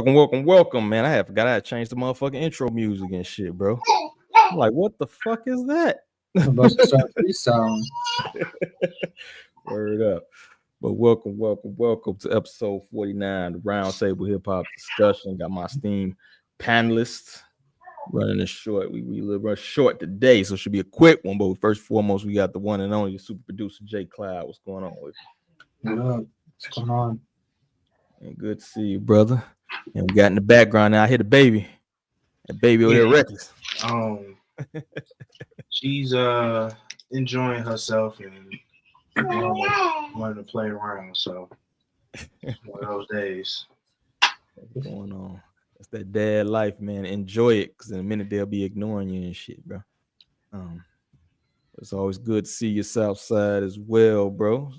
welcome, man. I forgot I had to change the motherfucking intro music and shit, bro. I'm like, what the fuck is that? I'm about to start freestyling. Word up. But welcome to episode 49, the Roundtable Hip Hop Discussion. Got my esteemed panelists running it short. We run short today, so it should be a quick one. But first and foremost, we got the one and only super producer J.Cloud. What's going on with you? What up? What's going on? And good to see you, brother. And we got in the background now, I hear the baby. That baby over there reckless. She's enjoying herself and wanting to play around. So it's one of those days. What's going on? That's that dad life, man. Enjoy it, because in a minute they'll be ignoring you and shit, bro. It's always good to see you Southside as well, bro.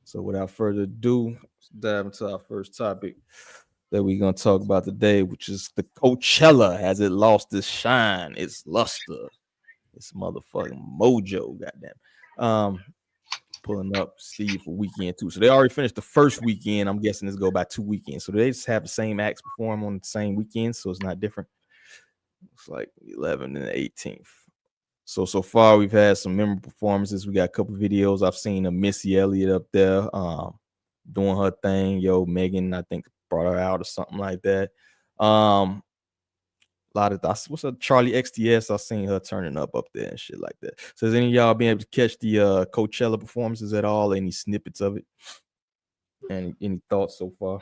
So without further ado, let's dive into our first topic that we're gonna talk about today, which is the Coachella. Has it lost its shine, its luster, its motherfucking mojo? Goddamn. Pulling up Steve for weekend 2. So they already finished the first weekend. I'm guessing this go by 2 weekends. So they just have the same acts perform on the same weekend, so it's not different. It's like 11th and the 18th. So far we've had some memorable performances. We got a couple videos. I've seen a Missy Elliott up there doing her thing. Megan, I think, brought her out or something like that. A lot of what's up, Charlie XTS? I've seen her turning up there and shit like that. So has any of y'all been able to catch the Coachella performances at all? Any snippets of it? And any thoughts so far?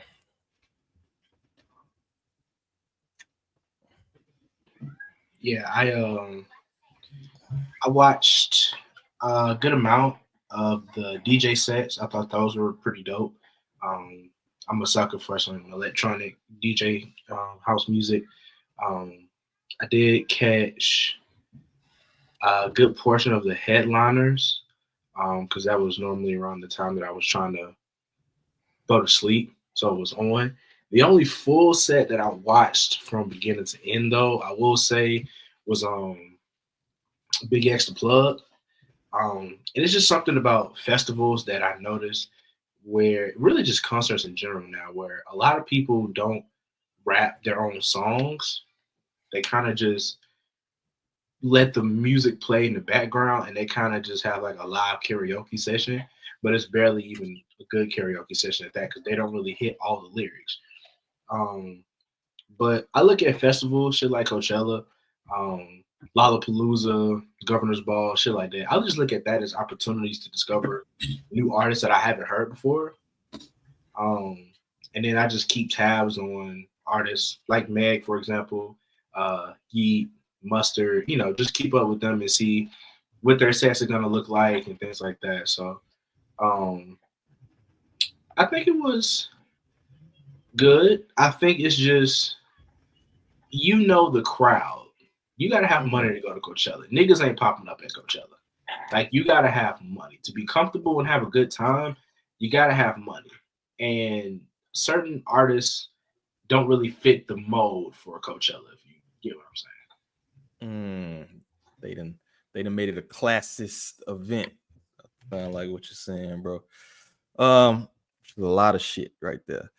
Yeah, I watched a good amount of the DJ sets. I thought those were pretty dope. I'm a sucker for some electronic DJ house music. I did catch a good portion of the headliners because that was normally around the time that I was trying to go to sleep, so it was on. The only full set that I watched from beginning to end, though, I will say, was Big X the Plug. And it's just something about festivals that I noticed, where really just concerts in general now, where a lot of people don't rap their own songs. They kind of just let the music play in the background, and they kind of just have like a live karaoke session, but it's barely even a good karaoke session at that, because they don't really hit all the lyrics. But I look at festivals, shit like Coachella, Lollapalooza, Governor's Ball, shit like that. I just look at that as opportunities to discover new artists that I haven't heard before. And then I just keep tabs on artists like Meg, for example, Yeet, Mustard, just keep up with them and see what their sets are gonna look like and things like that. So I think it was good. I think it's just, the crowd. You gotta have money to go to Coachella. Niggas ain't popping up at Coachella. Like, you gotta have money to be comfortable and have a good time. You gotta have money, and certain artists don't really fit the mold for Coachella, if you get what I'm saying. They done made it a classist event. I like what you're saying, bro. A lot of shit right there.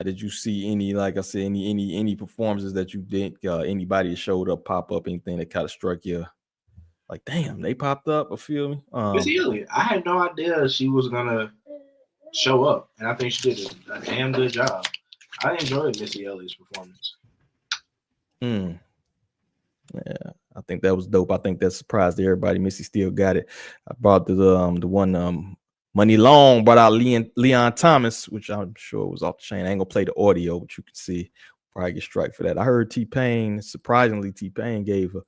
Did you see any, like I said, any performances that you think anybody showed up, pop up, anything that kind of struck you? Like, damn, they popped up. I feel me. Missy Elliott, I had no idea she was gonna show up, and I think she did a damn good job. I enjoyed Missy Elliott's performance. Yeah, I think that was dope. I think that surprised everybody. Missy still got it. I brought the one Money Long brought out Leon Thomas, which I'm sure was off the chain. I ain't gonna play the audio, but you can see probably get strike for that. I heard T-Pain, surprisingly, T-Pain gave a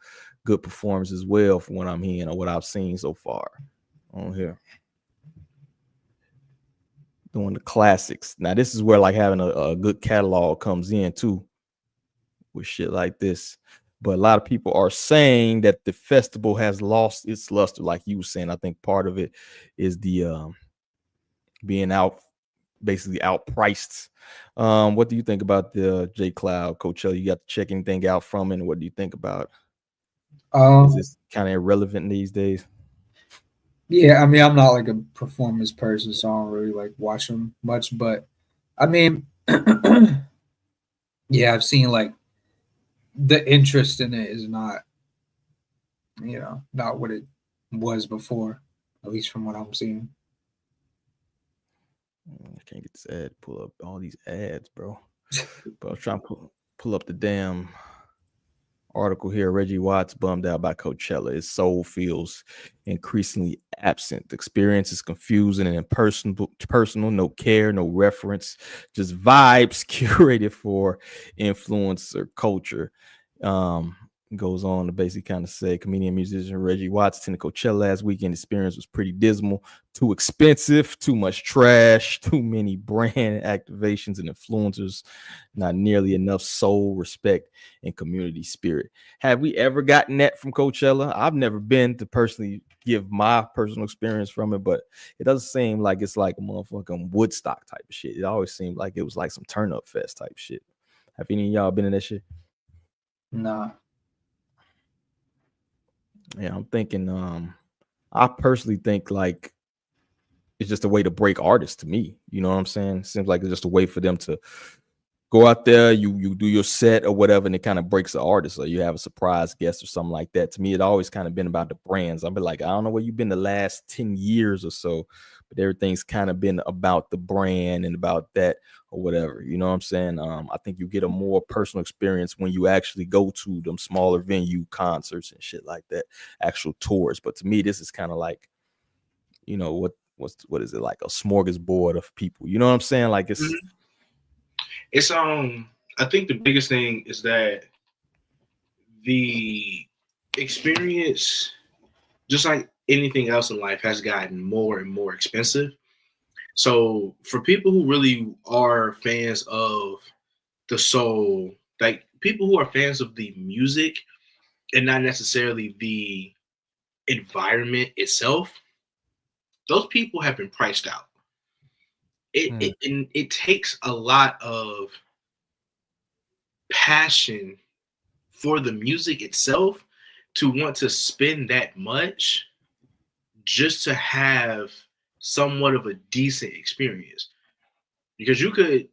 good performance as well from what I'm hearing or what I've seen so far on here. Doing the classics. Now, this is where like having a good catalog comes in too with shit like this. But a lot of people are saying that the festival has lost its luster, like you were saying. I think part of it is the being basically outpriced. What do you think about the J.Cloud Coachella? You got to check anything out from it, and what do you think about it? Is this kind of irrelevant these days? Yeah, I mean, I'm not like a performance person, so I don't really like watch them much. But I mean, Yeah, I've seen like the interest in it is not, not what it was before, at least from what I'm seeing. I can't get this ad. Pull up all these ads, bro. But I was trying to pull up the damn article here. Reggie Watts bummed out by Coachella. His soul feels increasingly absent. The experience is confusing and impersonal, personal, no care, no reference, just vibes curated for influencer culture. Goes on to basically kind of say comedian musician Reggie Watts attended Coachella last weekend. Experience was pretty dismal, too expensive, too much trash, too many brand activations and influencers, not nearly enough soul, respect, and community spirit. Have we ever gotten that from Coachella? I've never been to personally give my personal experience from it, but it doesn't seem like it's like a motherfucking Woodstock type of shit. It always seemed like it was like some turn up fest type shit. Have any of y'all been in that shit? Nah. Yeah, I'm thinking I personally think like it's just a way to break artists to me. You know what I'm saying? Seems like it's just a way for them to go out there, you do your set or whatever, and it kind of breaks the artist, or you have a surprise guest or something like that. To me, it always kind of been about the brands. I've been like, I don't know where you've been the last 10 years or so, but everything's kind of been about the brand and about that or whatever. You know what I'm saying? I think you get a more personal experience when you actually go to them smaller venue concerts and shit like that, actual tours. But to me, this is kind of like, what is it, like a smorgasbord of people? You know what I'm saying? Like it's I think the biggest thing is that the experience, just like anything else in life, has gotten more and more expensive. So for people who really are fans of the soul, like people who are fans of the music and not necessarily the environment itself, those people have been priced out. It takes a lot of passion for the music itself to want to spend that much just to have somewhat of a decent experience. Because you could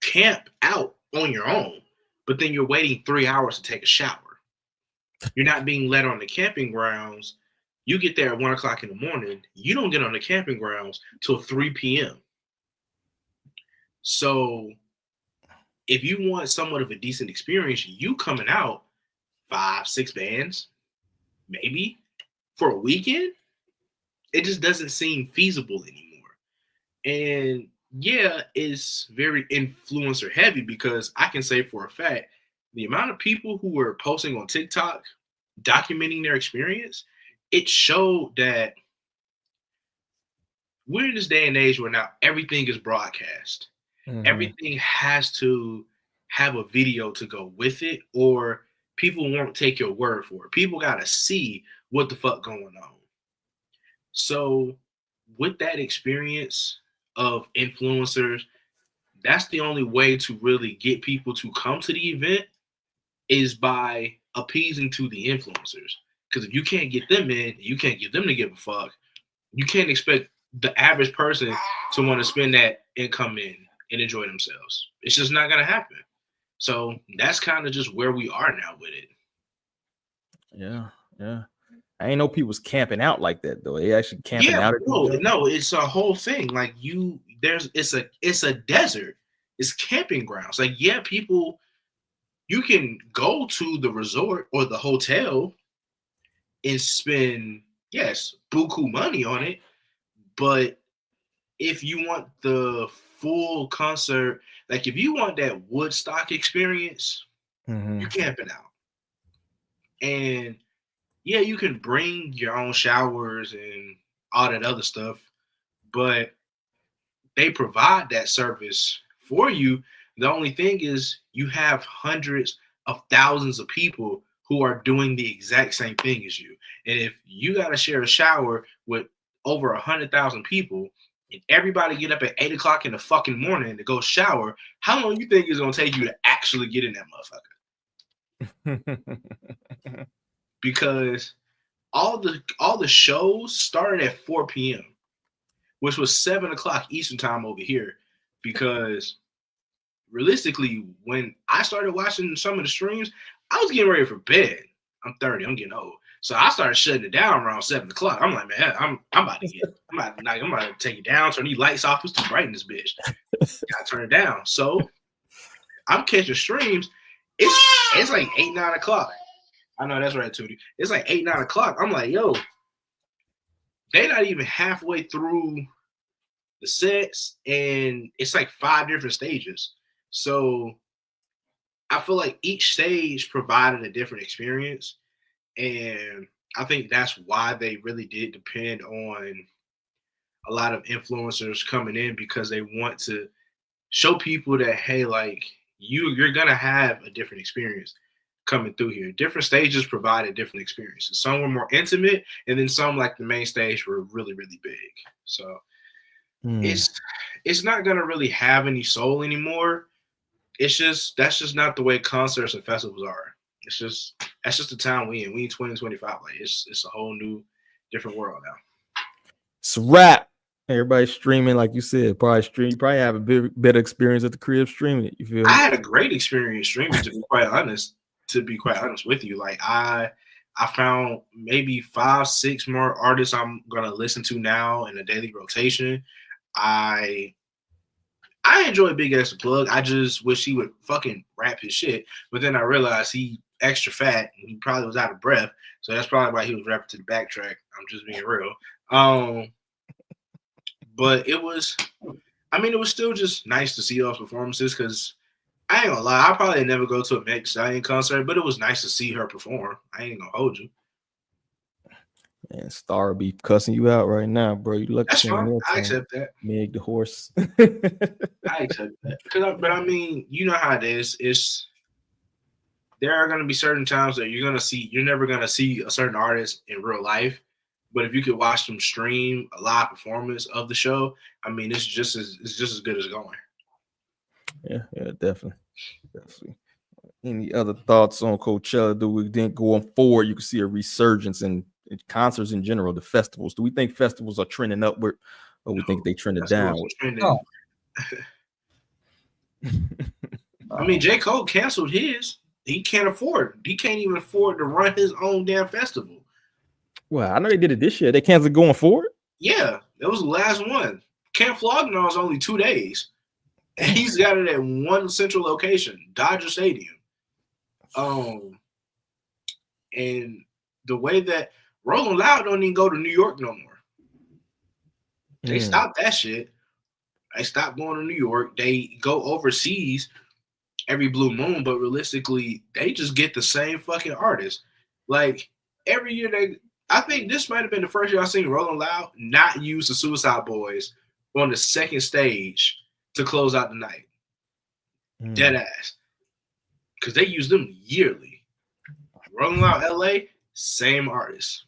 camp out on your own, but then you're waiting 3 hours to take a shower. You're not being let on the camping grounds. You get there at 1 o'clock in the morning. You don't get on the camping grounds till 3 p.m. So if you want somewhat of a decent experience, you coming out 5, 6 bands, maybe for a weekend, it just doesn't seem feasible anymore. And yeah, it's very influencer heavy, because I can say for a fact, the amount of people who were posting on TikTok documenting their experience, it showed that we're in this day and age where now everything is broadcast. Mhm. Everything has to have a video to go with it, or people won't take your word for it. People got to see what the fuck going on. So with that experience of influencers, that's the only way to really get people to come to the event, is by appeasing to the influencers. Because if you can't get them in, you can't get them to give a fuck, you can't expect the average person to want to spend that and come in and enjoy themselves. It's just not going to happen. So that's kind of just where we are now with it. Yeah. I ain't know people was camping out like that though. They actually camping out. No, it's a whole thing. Like it's a desert. It's camping grounds. Like, yeah, people, you can go to the resort or the hotel and spend, yes, buku money on it. But if you want the full concert, like if you want that Woodstock experience, you're camping out. And yeah, you can bring your own showers and all that other stuff, but they provide that service for you. The only thing is you have hundreds of thousands of people who are doing the exact same thing as you. And if you got to share a shower with over 100,000 people and everybody get up at 8 o'clock in the fucking morning to go shower, how long you think it's going to take you to actually get in that motherfucker? Because all the shows started at 4 p.m., which was 7 o'clock Eastern time over here, because realistically, when I started watching some of the streams, I was getting ready for bed. I'm 30. I'm getting old. So I started shutting it down around 7 o'clock. I'm like, man, I'm about to take it down, turn these lights off. It's too bright in this bitch. Gotta turn it down. So I'm catching streams. It's like 8, 9 o'clock. I know that's right, Tootie. It's like 8, 9 o'clock. I'm like, yo, they're not even halfway through the sets, and it's like 5 different stages. So I feel like each stage provided a different experience. And I think that's why they really did depend on a lot of influencers coming in, because they want to show people that, hey, like you're going to have a different experience coming through here. Different stages provided different experiences. Some were more intimate, and then some, like the main stage, were really, really big. So it's not going to really have any soul anymore. That's just not the way concerts and festivals are. That's just the time we in. We in 2025. Like it's a whole new, different world now. It's a wrap. Everybody streaming, like you said, you probably have a better experience at the crib streaming it. You feel? I had a great experience streaming, to be quite honest. To be quite honest with you, like I found maybe 5, 6 more artists I'm gonna listen to now in a daily rotation. I enjoy Big X Plug. I just wish he would fucking rap his shit. But then I realized he extra fat and he probably was out of breath. So that's probably why he was rapping to the backtrack. I'm just being real. But it was still just nice to see those performances, because I ain't gonna lie, I probably never go to a Meg Thee Stallion concert, but it was nice to see her perform. I ain't gonna hold you. Man, Star be cussing you out right now, bro. You look. That's fine. I accept that. Meg the horse. I accept that. But I mean, you know how it is. There are gonna be certain times that you're never gonna see a certain artist in real life. But if you could watch them stream a live performance of the show, I mean, it's just as good as going. Yeah, definitely. Any other thoughts on Coachella? Do we think going forward you can see a resurgence in concerts in general, the festivals? Do we think festivals are trending upward, or we think they trended downward? Oh. I mean, J. Cole canceled his. He can't even afford to run his own damn festival. Well, I know they did it this year. They canceled going forward? Yeah, that was the last one. Camp Flognar was only 2 days. He's got it at one central location, Dodger Stadium. And the way that Rolling Loud don't even go to New York no more. They stopped that shit. They stopped going to New York. They go overseas every blue moon, but realistically, they just get the same fucking artists. Like every year I think this might have been the first year I've seen Rolling Loud not use the Suicide Boys on the second stage to close out the night. Dead ass. Because they use them yearly. Rolling Loud LA, same artist.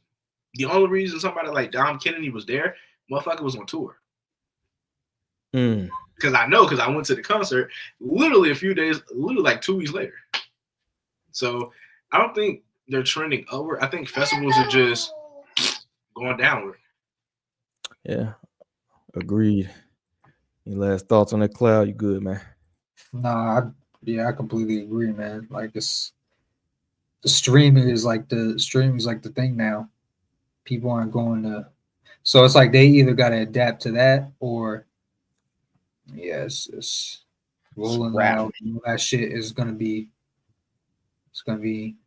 The only reason somebody like Dom Kennedy was there, motherfucker was on tour. Because I went to the concert literally like 2 weeks later. So I don't think they're trending upward. I think festivals are just going downward. Yeah, agreed. Any last thoughts on that, Cloud? You good, man? Nah, I completely agree, man. Like the streaming is like the thing now. People aren't going to, so it's like they either got to adapt to that, or it's rolling out. That shit is gonna be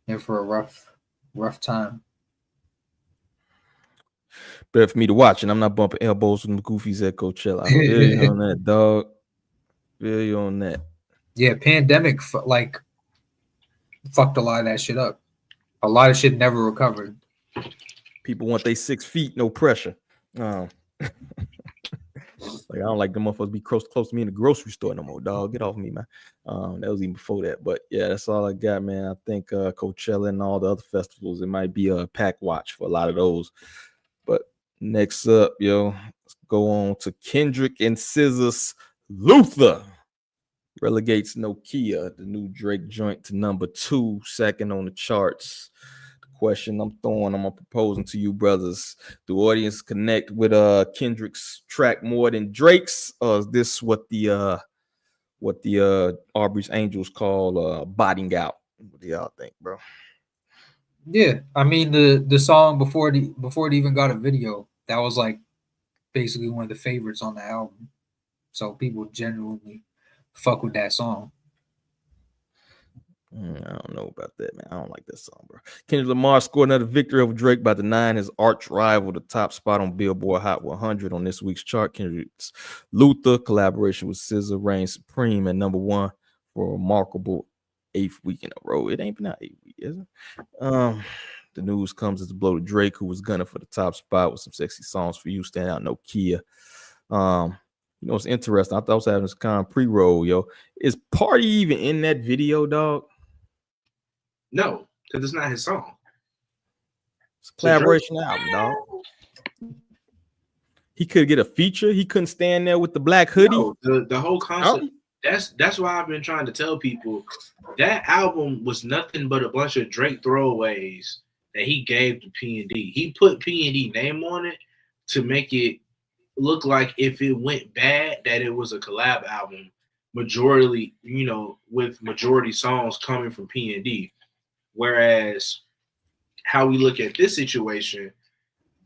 in for a rough time. Better for me to watch, and I'm not bumping elbows with the goofies at Coachella. I feel you on that, dog. Feel you on that. Yeah, pandemic fucked a lot of that shit up. A lot of shit never recovered. People want they 6 feet, no pressure. Like I don't like the motherfuckers be close to me in the grocery store no more, dog. Get off me, man. That was even before that. But yeah, that's all I got, man. I think Coachella and all the other festivals, it might be a pack watch for a lot of those. But next up, let's go on to Kendrick and SZA's Luther. Relegates Nokia, the new Drake joint, to number 2, second on the charts. The question I'm proposing to you, brothers: do audience connect with Kendrick's track more than Drake's, or is this what the what the Aubrey's Angels call botting out. What do y'all think, bro? Yeah, I mean the song before it even got a video, that was like basically one of the favorites on the album. So people genuinely fuck with that song. I don't know about that, man. I don't like that song, bro. Kendrick Lamar scored another victory over Drake by denying his arch rival the top spot on Billboard Hot 100 on this week's chart. Kendrick's Luther collaboration with SZA reigns supreme at number 1 for a remarkable 8th week in a row. It ain't been out 8 weeks, is it? The news comes as a blow to Drake, who was gunning for the top spot with some sexy songs for you, stand out Nokia. You know, it's interesting. I thought I was having this kind of pre-roll, yo. Is Party even in that video, dog? No, because it's not his song. It's a collaboration album, dog. He could get a feature. He couldn't stand there with the black hoodie. No, the whole concept. That's why I've been trying to tell people that album was nothing but a bunch of Drake throwaways that he gave to P&D. He put P&D name on it to make it look like if it went bad that it was a collab album, majority, you know, with majority songs coming from P&D. Whereas how we look at this situation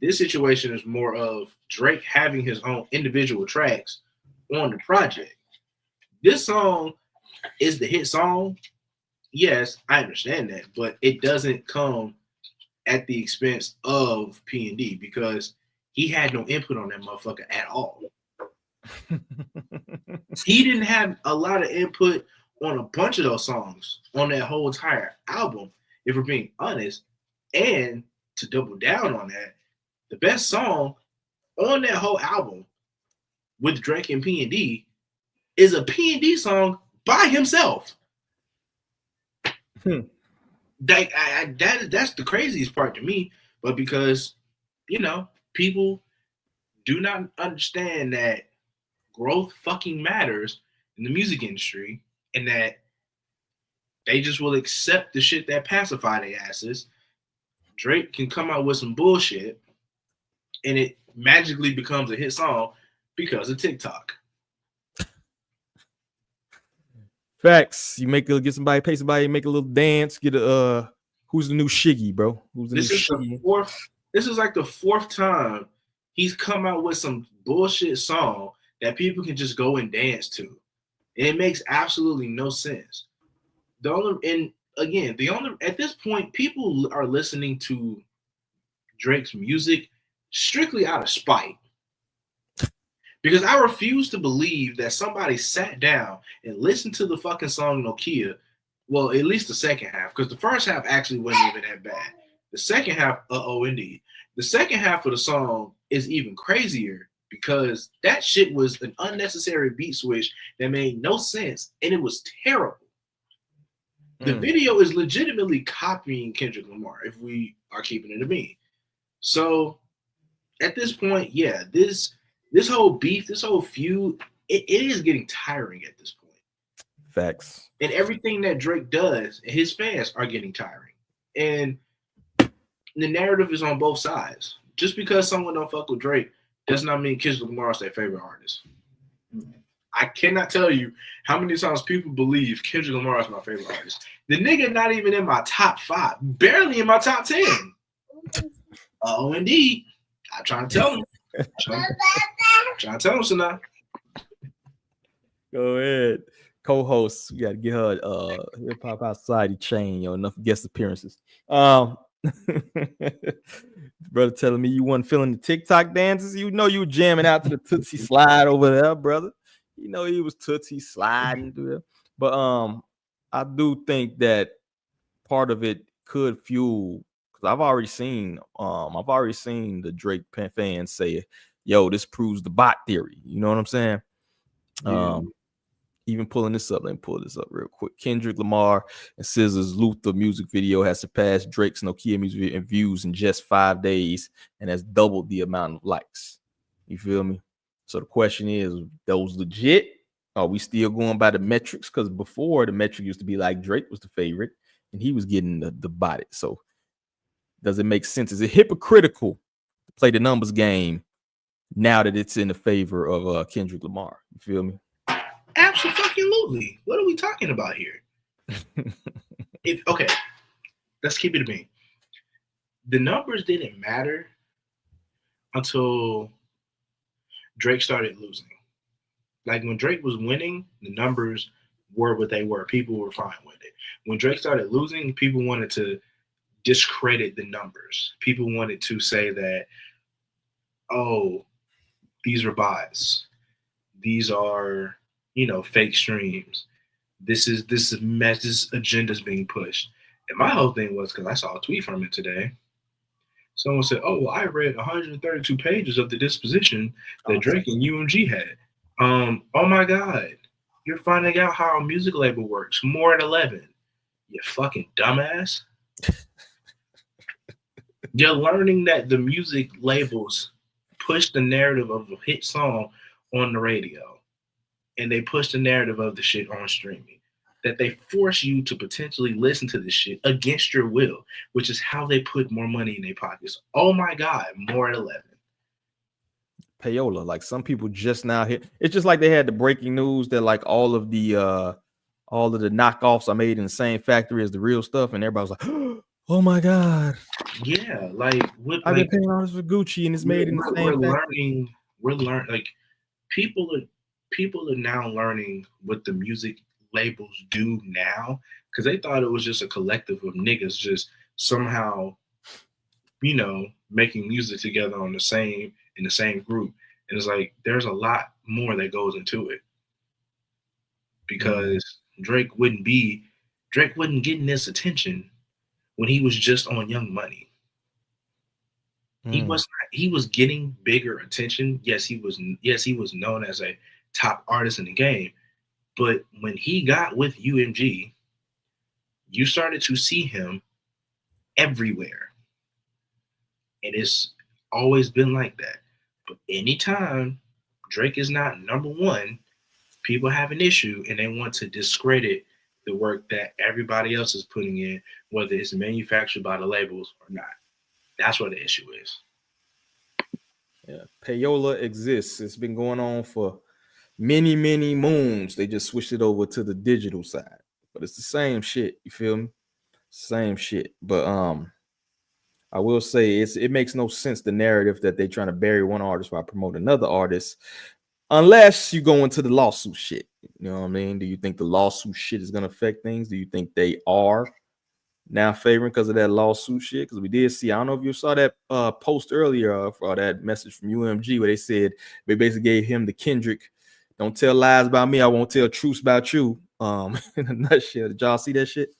is more of Drake having his own individual tracks on the project. This song is the hit song. Yes, I understand that, but it doesn't come at the expense of P&D because he had no input on that motherfucker at all. He didn't have a lot of input on a bunch of those songs on that whole entire album, if we're being honest. And to double down on that, the best song on that whole album with Drake and P&D is a P&D song by himself. That's the craziest part to me, but because, you know, people do not understand that growth fucking matters in the music industry and that they just will accept the shit that pacify their asses. Drake can come out with some bullshit and it magically becomes a hit song because of TikTok. Facts. You get somebody, pay somebody, make a little dance, get a who's the new Shiggy, bro? Who's the new Shiggy? This is like the fourth time he's come out with some bullshit song that people can just go and dance to. And it makes absolutely no sense. At this point, people are listening to Drake's music strictly out of spite. Because I refuse to believe that somebody sat down and listened to the fucking song Nokia. Well, at least the second half, because the first half actually wasn't even that bad. The second half, indeed. The second half of the song is even crazier because that shit was an unnecessary beat switch that made no sense, and it was terrible. The video is legitimately copying Kendrick Lamar, if we are keeping it a beat. So, at this point, yeah, this whole beef, this whole feud, it is getting tiring at this point. Facts. And everything that Drake does, his fans are getting tiring. And the narrative is on both sides. Just because someone don't fuck with Drake does not mean Kendrick Lamar is their favorite artist. I cannot tell you how many times people believe Kendrick Lamar is my favorite artist. The nigga not even in my top 5, barely in my top 10. Indeed. I'm trying to tell him. Trying to tell him so now. Go ahead. Co-host, you gotta get her Hip Hop Society chain, enough guest appearances. Brother telling me you wasn't feeling the TikTok dances. You know you were jamming out to the Tootsie Slide over there, brother. You know he was Tootsie sliding through there. But I do think that part of it could fuel, because I've already seen the Drake fans say, yo, this proves the bot theory. You know what I'm saying? Yeah. Even pulling this up, let me pull this up real quick. Kendrick Lamar and SZA's Luther music video has surpassed Drake's Nokia music video in views in just 5 days and has doubled the amount of likes. You feel me? So the question is, those legit? Are we still going by the metrics? Because before, the metric used to be like Drake was the favorite and he was getting the botted. So does it make sense? Is it hypocritical to play the numbers game now that it's in the favor of Kendrick Lamar? You feel me? Absolutely. What are we talking about here? Okay, let's keep it a bean. The numbers didn't matter until Drake started losing. Like when Drake was winning, the numbers were what they were. People were fine with it. When Drake started losing, people wanted to discredit the numbers. People wanted to say that, oh, these are bots. These are, fake streams. This agenda's being pushed. And my whole thing was because I saw a tweet from it today. Someone said, "Oh, well, I read 132 pages of the disposition that Drake and UMG had." Oh my God, you're finding out how a music label works. More at 11. You fucking dumbass. You're learning that the music labels push the narrative of a hit song on the radio, and they push the narrative of the shit on streaming. That they force you to potentially listen to this shit against your will, which is how they put more money in their pockets. Oh my God, more at 11. Payola, like some people just now hit. It's just like they had the breaking news that like all of the knockoffs are made in the same factory as the real stuff, and everybody's like, "Oh my God!" Yeah, like I've been paying all this for Gucci, and it's made in the same factory. We're learning. Like people are now learning what the music labels do now, because they thought it was just a collective of niggas just somehow, making music together in the same group. And it's like there's a lot more that goes into it, because Drake wouldn't getting this attention when he was just on Young Money. He was getting bigger attention. Yes, he was known as a top artist in the game. But when he got with UMG, you started to see him everywhere. And it's always been like that. But anytime Drake is not number one, people have an issue and they want to discredit the work that everybody else is putting in, whether it's manufactured by the labels or not. That's what the issue is. Yeah, payola exists. It's been going on for many, many moons. They just switched it over to the digital side, but it's the same shit. You feel me? Same shit. But I will say it makes no sense, the narrative that they're trying to bury one artist while promoting another artist, unless you go into the lawsuit shit. You know what I mean? Do you think the lawsuit shit is gonna affect things? Do you think they are now favoring because of that lawsuit shit? Because we did see, I don't know if you saw that post earlier for that message from UMG where they said they basically gave him the Kendrick, "Don't tell lies about me, I won't tell truths about you." In a nutshell. Did y'all see that shit?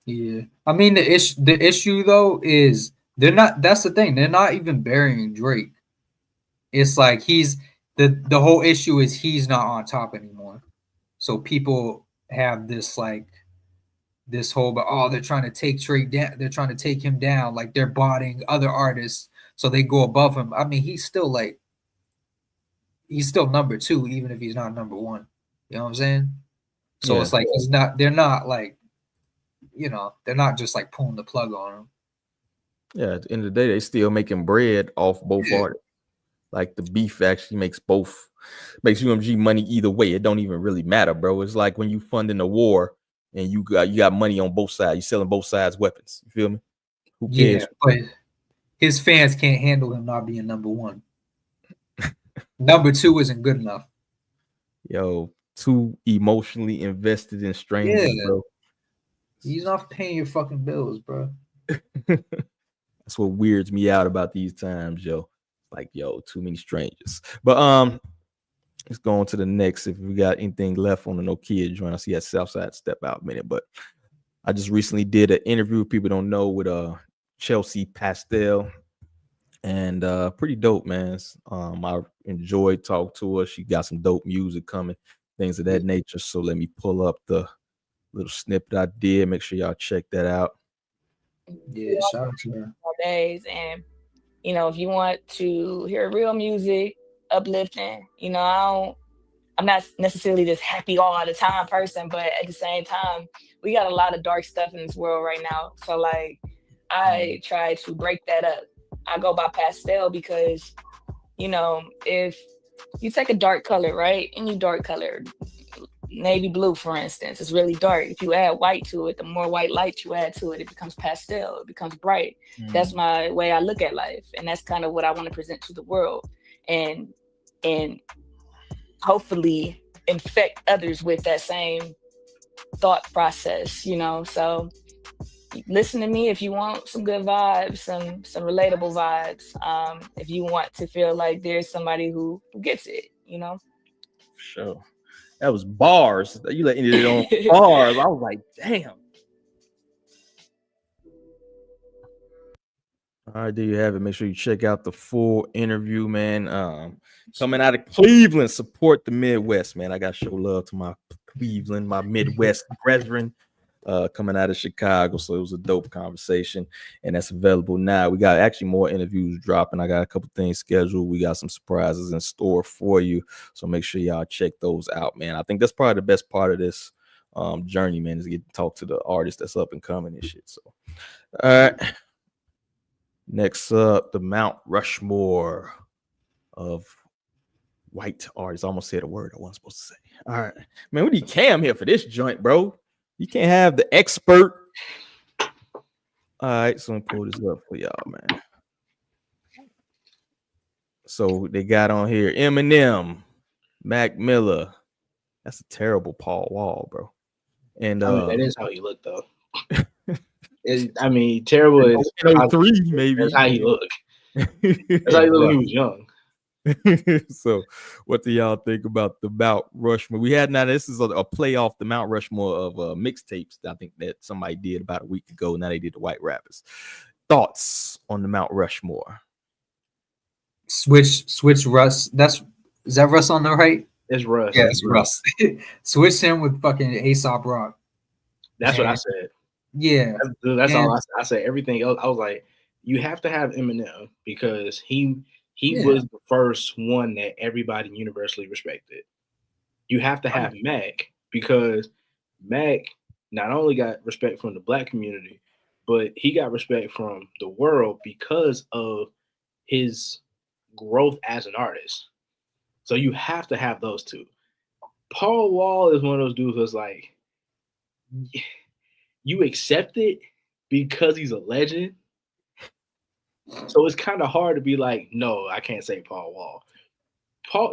Yeah, I mean the issue though is they're not. That's the thing. They're not even burying Drake. It's like he's the whole issue is he's not on top anymore. So people have this like this whole, but they're trying to take Drake down. They're trying to take him down. Like they're botting other artists so they go above him. I mean, he's still number two, even if he's not number one. You know what I'm saying? So yeah. It's like they're not like, they're not just like pulling the plug on him. Yeah, at the end of the day, they still making bread off both artists. Like the beef actually makes UMG money either way. It don't even really matter, bro. It's like when you funding a war and you got money on both sides. You're selling both sides weapons. You feel me? Who cares? Yeah, but his fans can't handle him not being number one. Number two isn't good enough. Yo, too emotionally invested in strangers, bro. He's not paying your fucking bills, bro. That's what weirds me out about these times, yo. Like, yo, too many strangers. But let's go on to the next. If we got anything left on the Nokia joint, I see that Southside step out a minute. But I just recently did an interview, people don't know, with Chelsea Pastel. And pretty dope, man. I enjoyed talking to her. She got some dope music coming, things of that nature. So let me pull up the little snippet I did. Make sure y'all check that out. Yeah, shout out to her. Days, and if you want to hear real music, uplifting, I'm not necessarily this happy all the time person, but at the same time, we got a lot of dark stuff in this world right now. So like, I try to break that up. I go by Pastel because, if you take a dark color, right? Any dark color, navy blue, for instance, it's really dark. If you add white to it, the more white light you add to it, it becomes pastel. It becomes bright. That's my way I look at life, and that's kind of what I want to present to the world, and hopefully infect others with that same thought process. So listen to me if you want some good vibes, some relatable vibes. If you want to feel like there's somebody who gets it. Sure. That was bars. You letting it on bars. I was like, damn. All right, there you have it. Make sure you check out the full interview, man. Coming out of Cleveland, support the Midwest, man. I got to show love to my Cleveland, my Midwest brethren. Coming out of Chicago, so it was a dope conversation, and that's available now. We got actually more interviews dropping. I got a couple things scheduled. We got some surprises in store for you, so make sure y'all check those out, man. I think that's probably the best part of this journey, man, is to get to talk to the artists that's up and coming and shit. So, all right. Next up, the Mount Rushmore of white artists. I almost said a word I wasn't supposed to say. All right, man. We need Cam here for this joint, bro. You can't have the expert. All right, so I'm pull this up for y'all, man. So they got on here Eminem, Mac Miller. That's a terrible Paul Wall, bro. And that is how you look, though. Terrible is 03, maybe. That's how he look. That's how he look when he was young. So what do y'all think about the Mount Rushmore? This is a playoff the Mount Rushmore of mixtapes. I think that somebody did about a week ago. Now they did the white rappers. Thoughts on the Mount Rushmore? Switch Russ. Is that Russ on the right? It's Russ. Yeah, it's Russ. Switch him with fucking A$AP Rock. That's what I said. Yeah. That's all I said. Everything else, I was like, you have to have Eminem because he was the first one that everybody universally respected. You have to have Mac because Mac not only got respect from the black community, but he got respect from the world because of his growth as an artist. So you have to have those two. Paul Wall is one of those dudes who's like, you accept it because he's a legend. So it's kind of hard to be like, no, I can't say Paul Wall.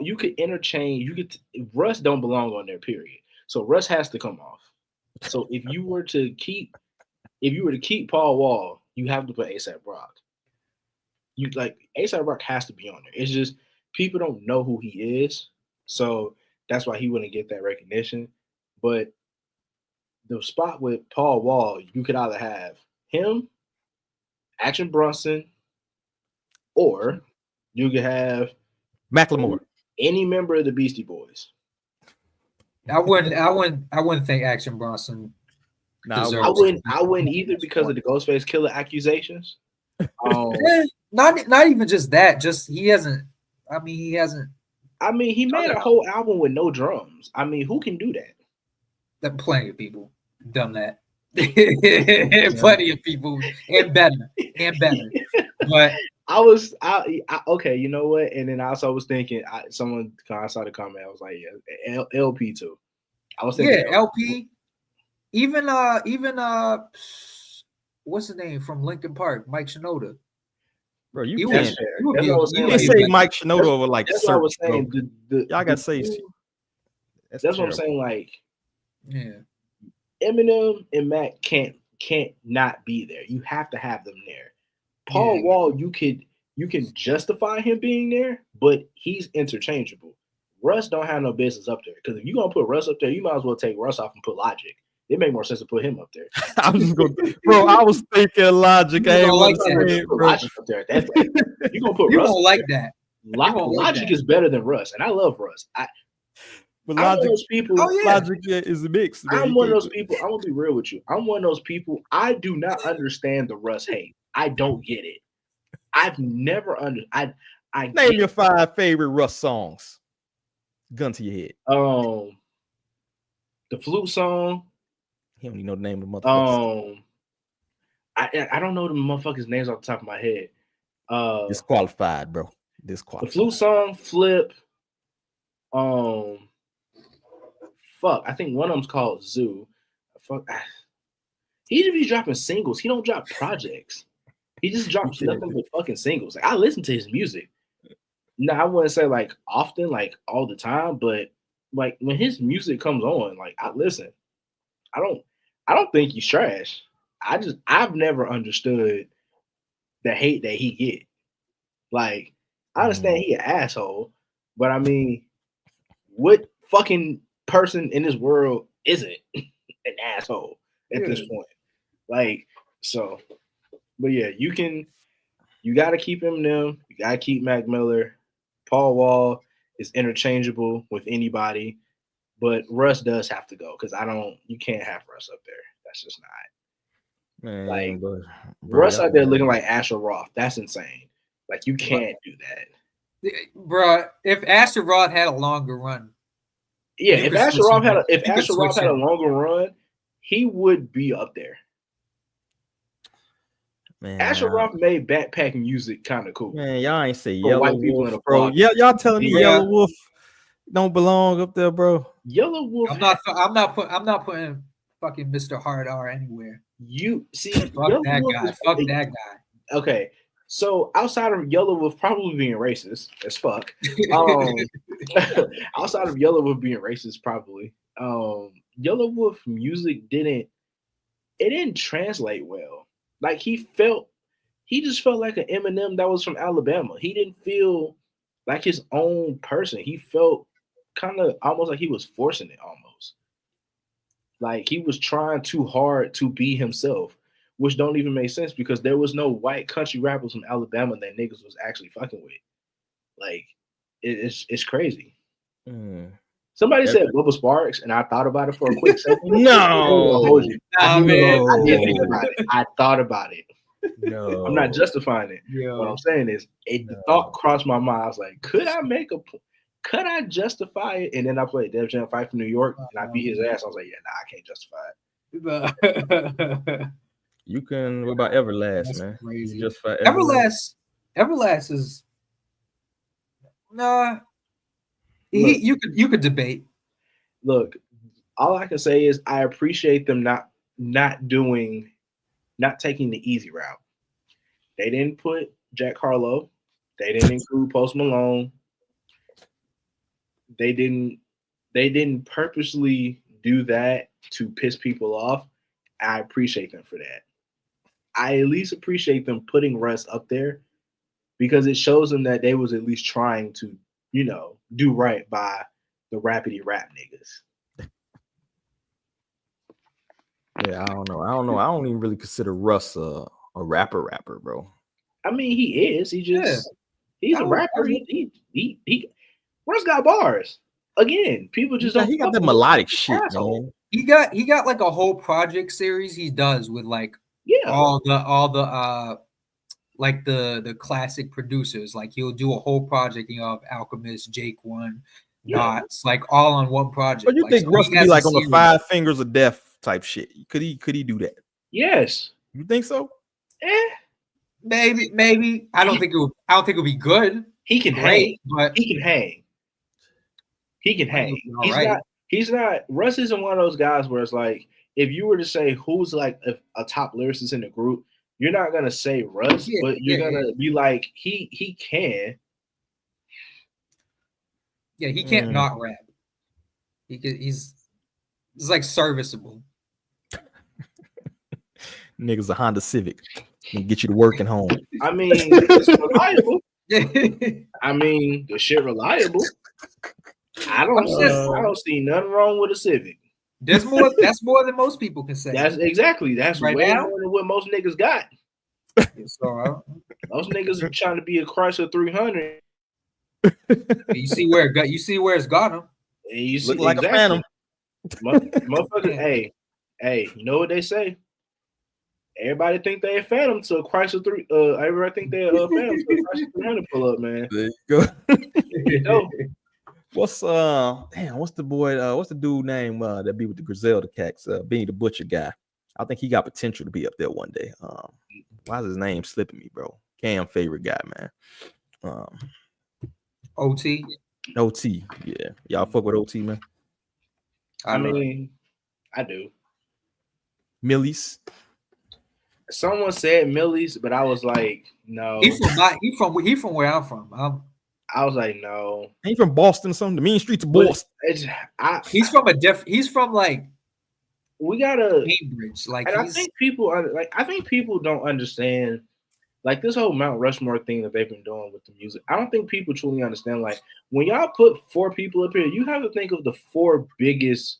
You could interchange. Russ don't belong on there, period. So Russ has to come off. So if you were to keep Paul Wall, you have to put A$AP Rock. A$AP Rock has to be on there. It's just people don't know who he is, so that's why he wouldn't get that recognition. But the spot with Paul Wall, you could either have him, Action Bronson, or you could have Macklemore, any member of the Beastie Boys. I wouldn't think Action Bronson. I wouldn't either because of the Ghostface Killer accusations. Not even just that. Just he hasn't. He made a whole album with no drums. Who can do that? That plenty of people done that. Plenty of people and better. But okay, you know what? And then I also was thinking, I saw the comment. I was like, yeah, LP too. I was thinking, LP. Even what's the name from Linkin Park? Mike Shinoda. Bro, you can't say Mike Shinoda over like. That's what I was saying. Y'all gotta say. That's what I'm saying. Like, yeah, Eminem and Mac can't not be there. You have to have them there. Paul Wall, you can justify him being there, but he's interchangeable. Russ don't have no business up there because if you're gonna put Russ up there, you might as well take Russ off and put Logic. It makes more sense to put him up there. I was thinking Logic. I ain't like that. Logic up there. That's like, you're gonna put you Russ. Won't like that. Logic is better than Russ, and I love Russ. But Logic, those people, Logic is a mix. I'm one of those people. I'm gonna be real with you. I'm one of those people. I do not understand the Russ hate. I don't get it. I've never I name your 5 favorite Russ songs. Gun to your head. The flute song. He don't even know the name of the motherfuckers. I don't know the motherfuckers' names off the top of my head. Disqualified, bro. Disqualified. The flute song, Flip. Fuck, I think one of them's called Zoo. Fuck, he just be dropping singles. He don't drop projects. He just drops nothing but fucking singles. Like I listen to his music. No, I wouldn't say like often, like all the time, but like when his music comes on, like I listen. I don't think he's trash. I've never understood the hate that he get. Like, I understand he an asshole, but I mean, what fucking person in this world isn't an asshole at this point? Like, so, but yeah, you got to keep Eminem, you got to keep Mac Miller. Paul Wall is interchangeable with anybody, but Russ does have to go because you can't have Russ up there. That's just not. Man, like, bro, Russ out there looking like Asher Roth. That's insane. Like, you can't do that. Bro, if Asher Roth had a longer run. Yeah, if Asher Roth had a longer run, he would be up there. Man, Asher Roth made backpack music kind of cool. Man, y'all ain't say Yellow Wolf, bro. Yeah, y'all telling me Yellow Wolf don't belong up there, bro. Yellow Wolf. I'm not putting fucking Mr. Hard R anywhere. You see, fuck that guy. Okay, so outside of Yellow Wolf probably being racist as fuck, outside of Yellow Wolf being racist, probably, Yellow Wolf music didn't translate well. Like he just felt like an Eminem that was from Alabama. He didn't feel like his own person. He felt kind of almost like he was forcing it almost. Like he was trying too hard to be himself, which don't even make sense because there was no white country rappers from Alabama that niggas was actually fucking with. Like it's crazy. Somebody said Bubba Sparks, and I thought about it for a quick second. No, I did think about it. I thought about it. No, I'm not justifying it. What I'm saying is, the thought crossed my mind. I was like, could I justify it? And then I played Def Jam Fight for New York, and I beat his ass. I was like, yeah, nah, I can't justify it. You can. What about Everlast, That's man? crazy. You justify Everlast is nah. Look, you could debate. Look, all I can say is I appreciate them not taking the easy route. They didn't put Jack Harlow. They didn't include Post Malone. They didn't purposely do that to piss people off. I appreciate them for that. I at least appreciate them putting Russ up there because it shows them that they was at least trying to, do right by the rapidy rap niggas. Yeah, I don't know. I don't even really consider Russ a rapper, bro. I mean, he is. He's a rapper. He Russ got bars. Again, people just don't. He got the melodic shit, man. He got like a whole project series he does with like all the like the classic producers. Like he'll do a whole project, of Alchemist, Jake One, Knots, like all on one project. But you think Russ be like on the 5 Fingers of Death type shit? Could he do that? Yes. You think so? Maybe. I don't think it'll be good. He can hang, but he can hang. He's not. Russ isn't one of those guys where it's like, if you were to say who's like a top lyricist in the group, you're not gonna say Russ, but you're gonna be like, he can. Yeah, he can't not rap. He's like serviceable. Niggas a Honda Civic and get you to work and home. I mean, it's reliable. I mean, the shit reliable. I don't see nothing wrong with a Civic. That's more than most people can say. That's right way more than what most niggas got. Most niggas are trying to be a Chrysler 300. You see where it's got them. And you see, look like a Phantom. Motherfucker, hey, you know what they say? Everybody think they a Phantom to a Chrysler 3. Everybody think they a Phantom to a Chrysler 300 pull up, man. There you go. What's the dude name that be with the Griselda Cats? Being the Butcher guy. I think he got potential to be up there one day. Why is his name slipping me, bro? Cam favorite guy, man. OT. OT, yeah. Y'all fuck with OT, man. I mean, I do. Millies. Someone said Millie's, but I was like, no. He from where I'm from. I was like, no. Ain't from Boston or something? The mean streets of Boston. He's from he's from like we gotta Cambridge. Like, and I think people don't understand like this whole Mount Rushmore thing that they've been doing with the music. I don't think people truly understand. Like when y'all put 4 people up here, you have to think of the 4 biggest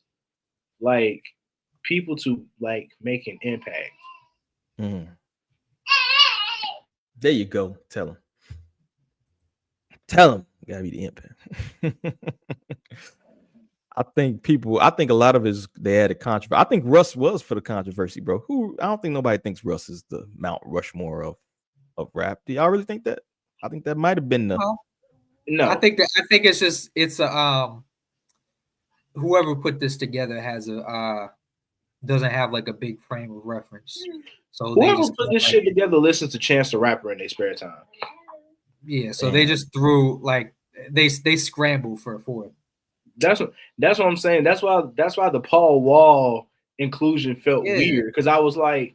like people to like make an impact. Mm. There you go. Tell him. You gotta be the impact. I think a lot of they had a controversy. I think Russ was for the controversy, bro. I don't think nobody thinks Russ is the Mount Rushmore of rap. Do y'all really think that? I think that might have been the. No, I think it's a whoever put this together has doesn't have like a big frame of reference. So whoever put this shit together listens to Chance the Rapper in their spare time. Yeah, so they just threw like they scrambled for it. That's what I'm saying. That's why the Paul Wall inclusion felt weird, because I was like,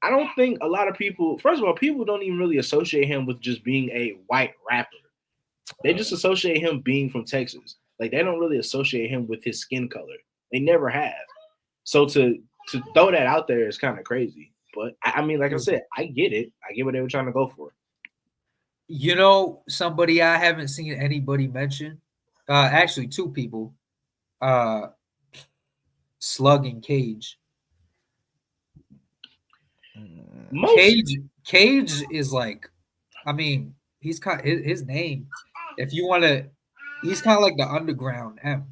I don't think a lot of people. First of all, people don't even really associate him with just being a white rapper. They just associate him being from Texas. Like they don't really associate him with his skin color. They never have. So to throw that out there is kind of crazy. But I mean, like I said, I get it. I get what they were trying to go for. You know, somebody I haven't seen anybody mention. Actually, 2 people. Slug and Cage. Cage is like, I mean, he's kind of his name. If you want to, he's kind of like the underground M.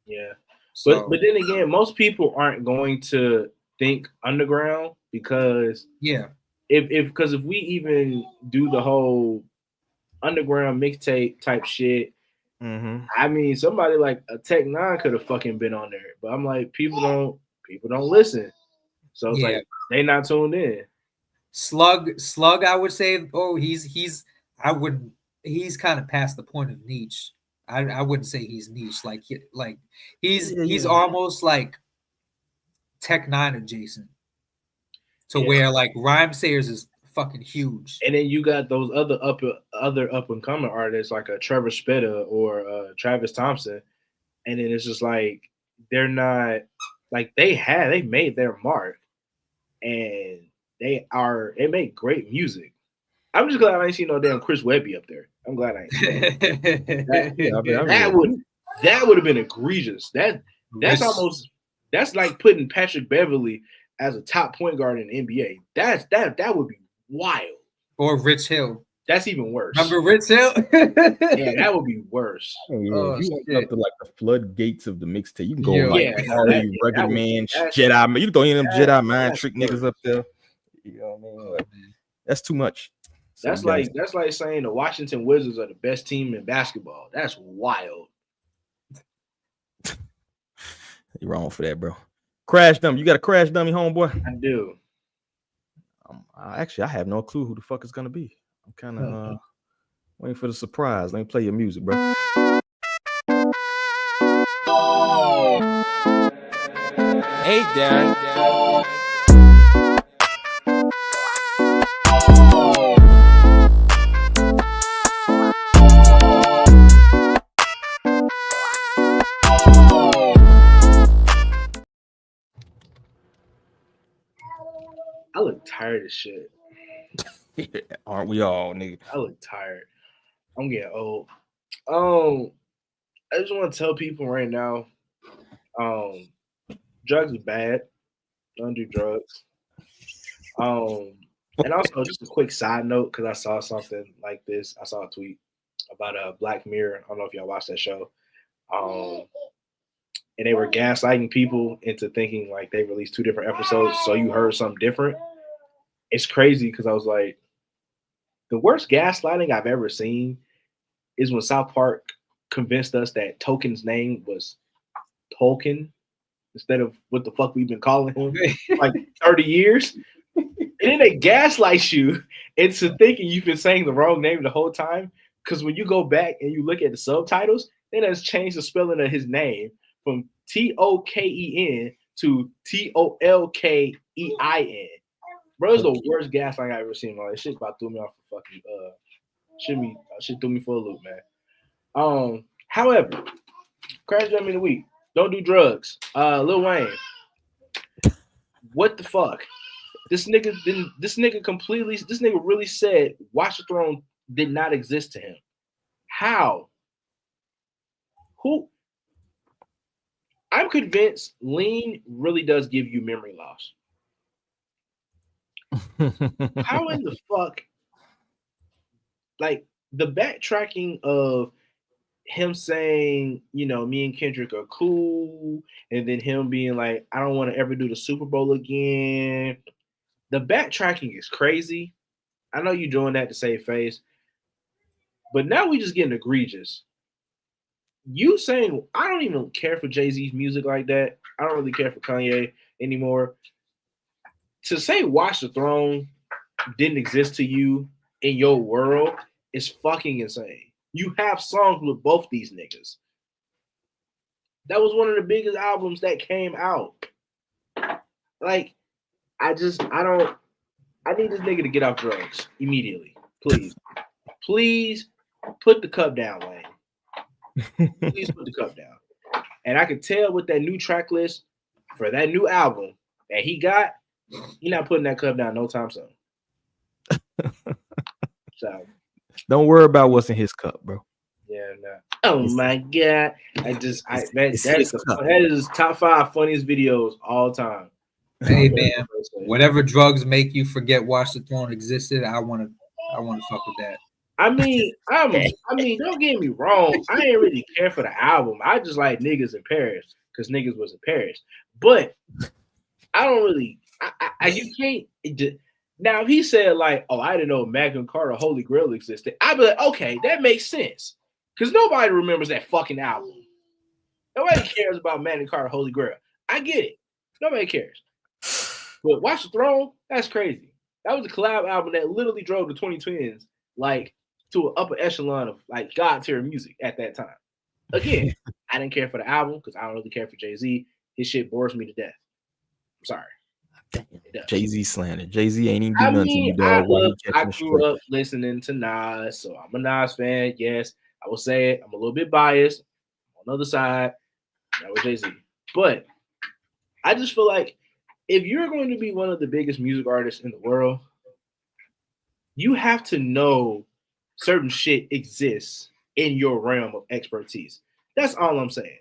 Yeah, so, but then again, most people aren't going to think underground because if we even do the whole underground mixtape type shit, I mean, somebody like a Tech 9 could have fucking been on there, but I'm like, people don't listen, so it's like they not tuned in. Slug, I would say, he's kind of past the point of niche. I wouldn't say he's niche. Like he's almost like Tech 9 adjacent to where like Rhyme Sayers is fucking huge. And then you got those other up and coming artists like a Trevor Spetta or Travis Thompson, and then it's just like they're not like they made their mark, and they make great music. I'm just glad I ain't seen no damn Chris Webby up there. I'm glad I ain't seen that. That would have been egregious. That's like putting Patrick Beverly as a top point guard in the NBA. That would be wild. Or Rich Hill. That's even worse. Remember Rich Hill? Yeah, that would be worse. If you went up to like the floodgates of the mixtape, you can go Rugged Man, Jedi. You can throw in them Jedi mind trick niggas up there. You know what I mean? Like, that's too much. That's like saying the Washington Wizards are the best team in basketball. That's wild. You're wrong for that, bro. Crash Dummy. You got a Crash Dummy, homeboy? I do. Actually, I have no clue who the fuck it's gonna be. I'm kind of waiting for the surprise. Let me play your music, bro. Hey, Dad. I look tired as shit. Aren't we all, nigga? I look tired. I'm getting old. I just want to tell people right now, drugs are bad. Don't do drugs. And also just a quick side note, because I saw something like this. I saw a tweet about Black Mirror. I don't know if y'all watched that show. And they were gaslighting people into thinking like they released 2 different episodes, so you heard something different. It's crazy because I was like, the worst gaslighting I've ever seen is when South Park convinced us that Token's name was Tolkien instead of what the fuck we've been calling him like 30 years. And then they gaslight you into thinking you've been saying the wrong name the whole time. Because when you go back and you look at the subtitles, they just changed the spelling of his name from Token to Tolkein. Bro, it's the worst gaslighting I've ever seen. Man. That shit about threw me off the fucking shit threw me for a loop, man. However, crash jam in the week. Don't do drugs. Lil Wayne. What the fuck? This nigga really said Watch the Throne did not exist to him. How? Who? I'm convinced lean really does give you memory loss. How in the fuck? Like the backtracking of him saying, you know, me and Kendrick are cool, and then him being like, I don't want to ever do the Super Bowl again. The backtracking is crazy. I know you're doing that to save face, but now we just getting egregious. You saying, I don't even care for Jay-Z's music like that. I don't really care for Kanye anymore. To say Watch the Throne didn't exist to you in your world is fucking insane. You have songs with both these niggas. That was one of the biggest albums that came out. Like, I need this nigga to get off drugs immediately. Please. Please put the cup down, Wayne. Please put the cup down. And I can tell with that new track list for that new album that he got, you're not putting that cup down no time soon. So don't worry about what's in his cup, bro. Yeah, no. Oh my god. That is top 5 funniest videos all time. Hey man, whatever drugs make you forget Watch the Throne existed, I wanna fuck with that. I mean, don't get me wrong. I ain't really care for the album. I just like niggas in Paris because niggas was in Paris. But I don't really. You can't. Now, if he said like, "Oh, I didn't know Magna Carta Holy Grail existed," I'd be like, "Okay, that makes sense," because nobody remembers that fucking album. Nobody cares about Magna Carta Holy Grail. I get it. Nobody cares. But Watch the Throne, that's crazy. That was a collab album that literally drove the 20 Twins like to an upper echelon of like God tier music at that time. Again, I didn't care for the album because I don't really care for Jay-Z. His shit bores me to death. I'm sorry. Jay-Z slander. Jay-Z ain't even do nothing to you, dog. I grew up listening to Nas, so I'm a Nas fan. Yes, I will say it. I'm a little bit biased. On the other side, that was Jay-Z. But I just feel like if you're going to be one of the biggest music artists in the world, you have to know certain shit exists in your realm of expertise. That's all I'm saying.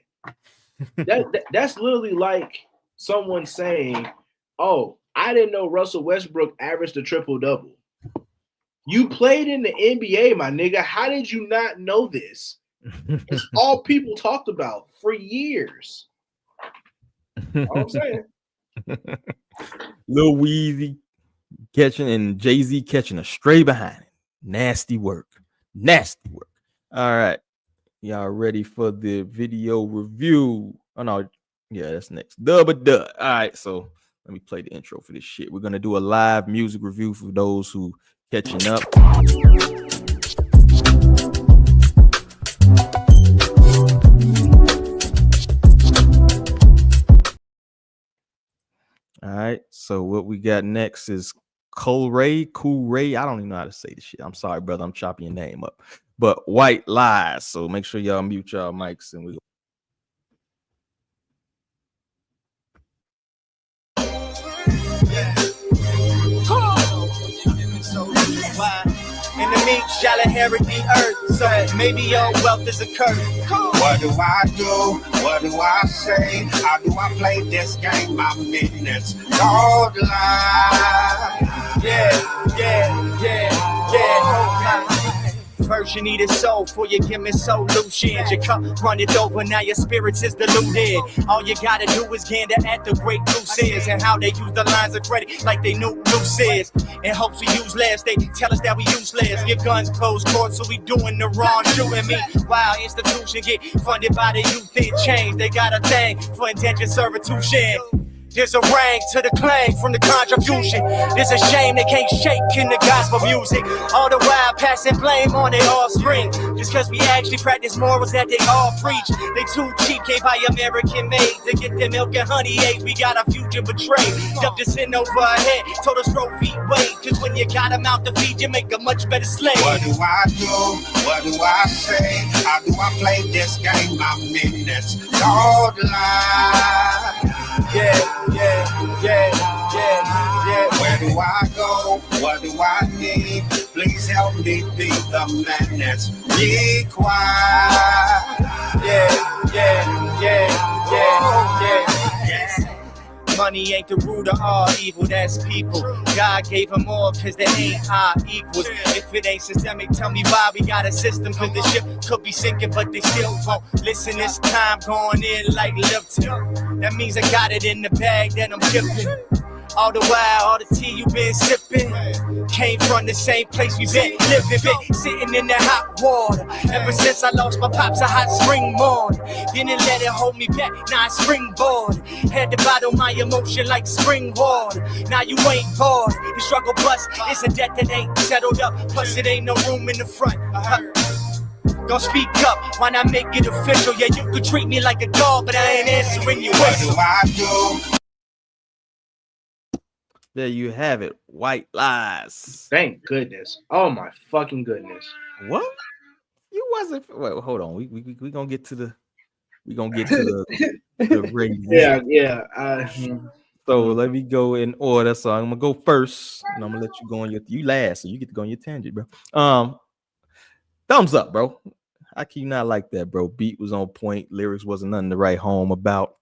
That's literally like someone saying, "Oh, I didn't know Russell Westbrook averaged a triple-double." You played in the NBA, my nigga. How did you not know this? It's all people talked about for years. All I'm saying. Lil Weezy catching and Jay-Z catching a stray behind it. Nasty work. All right. Y'all ready for the video review? Oh no, yeah, that's next. All right, so let me play the intro for this shit. We're gonna do a live music review for those who catching up. All right, so what we got next is Cool Ray. I don't even know how to say this shit. I'm sorry, brother. I'm chopping your name up. But White Lies. So make sure y'all mute y'all mics and we. In the meek shall inherit the earth, so maybe your wealth is a curse. What do I do? What do I say? How do I play this game? My minutes, Lord, lie. Yeah. First you need a soul for you give me solutions. Your cup runneth over, now your spirits is deluded. All you gotta do is gander at the great Bruce is and how they use the lines of credit like they knew Bruce is. In hopes we use less, they tell us that we useless. Your guns close court, so we doing the wrong shooting me. While institution get funded by the youth and change. They got a thing for indentured servitude. There's a rang to the clang from the contribution. There's a shame they can't shake in the gospel music. All the while passing blame on their offspring. Just cause we actually practice morals that they all preach. They too cheap, can't buy American made. To get their milk and honey eggs, we got our future betrayed. Dumped us in over our head, told us grow feet weight. Cause when you got a mouth to feed, you make a much better slave. What do I do? What do I say? How do I play this game? I'm in this Lord line. Yeah. Where do I go? What do I need? Please help me be the man that's required. Yeah. Money ain't the root of all evil, that's people. God gave them all cause they ain't our equals. If it ain't systemic, tell me why we got a system. Cause the ship could be sinking, but they still won't listen. This time going in like Lipton. That means I got it in the bag that I'm dipping. All the while, all the tea you been sipping came from the same place we been living, been sitting in that hot water. Ever since I lost my pops a hot spring morning, didn't let it hold me back, now I springboard. Had to bottle my emotion like spring water. Now you ain't bored, the struggle plus it's a debt that ain't settled up. Plus it ain't no room in the front. Don't speak up, why not make it official? Yeah, you could treat me like a dog, but I ain't answering your What do whistle. I do? There you have it. White lies. Thank goodness. Oh my fucking goodness. What? You wasn't. Wait, hold on. We gonna get to the. We gonna get to the ring. Yeah. So let me go in order. So I'm gonna go first, and I'm gonna let you go on you last, so you get to go on your tangent, bro. Thumbs up, bro. How can you not like that, bro? Beat was on point. Lyrics wasn't nothing to write home about,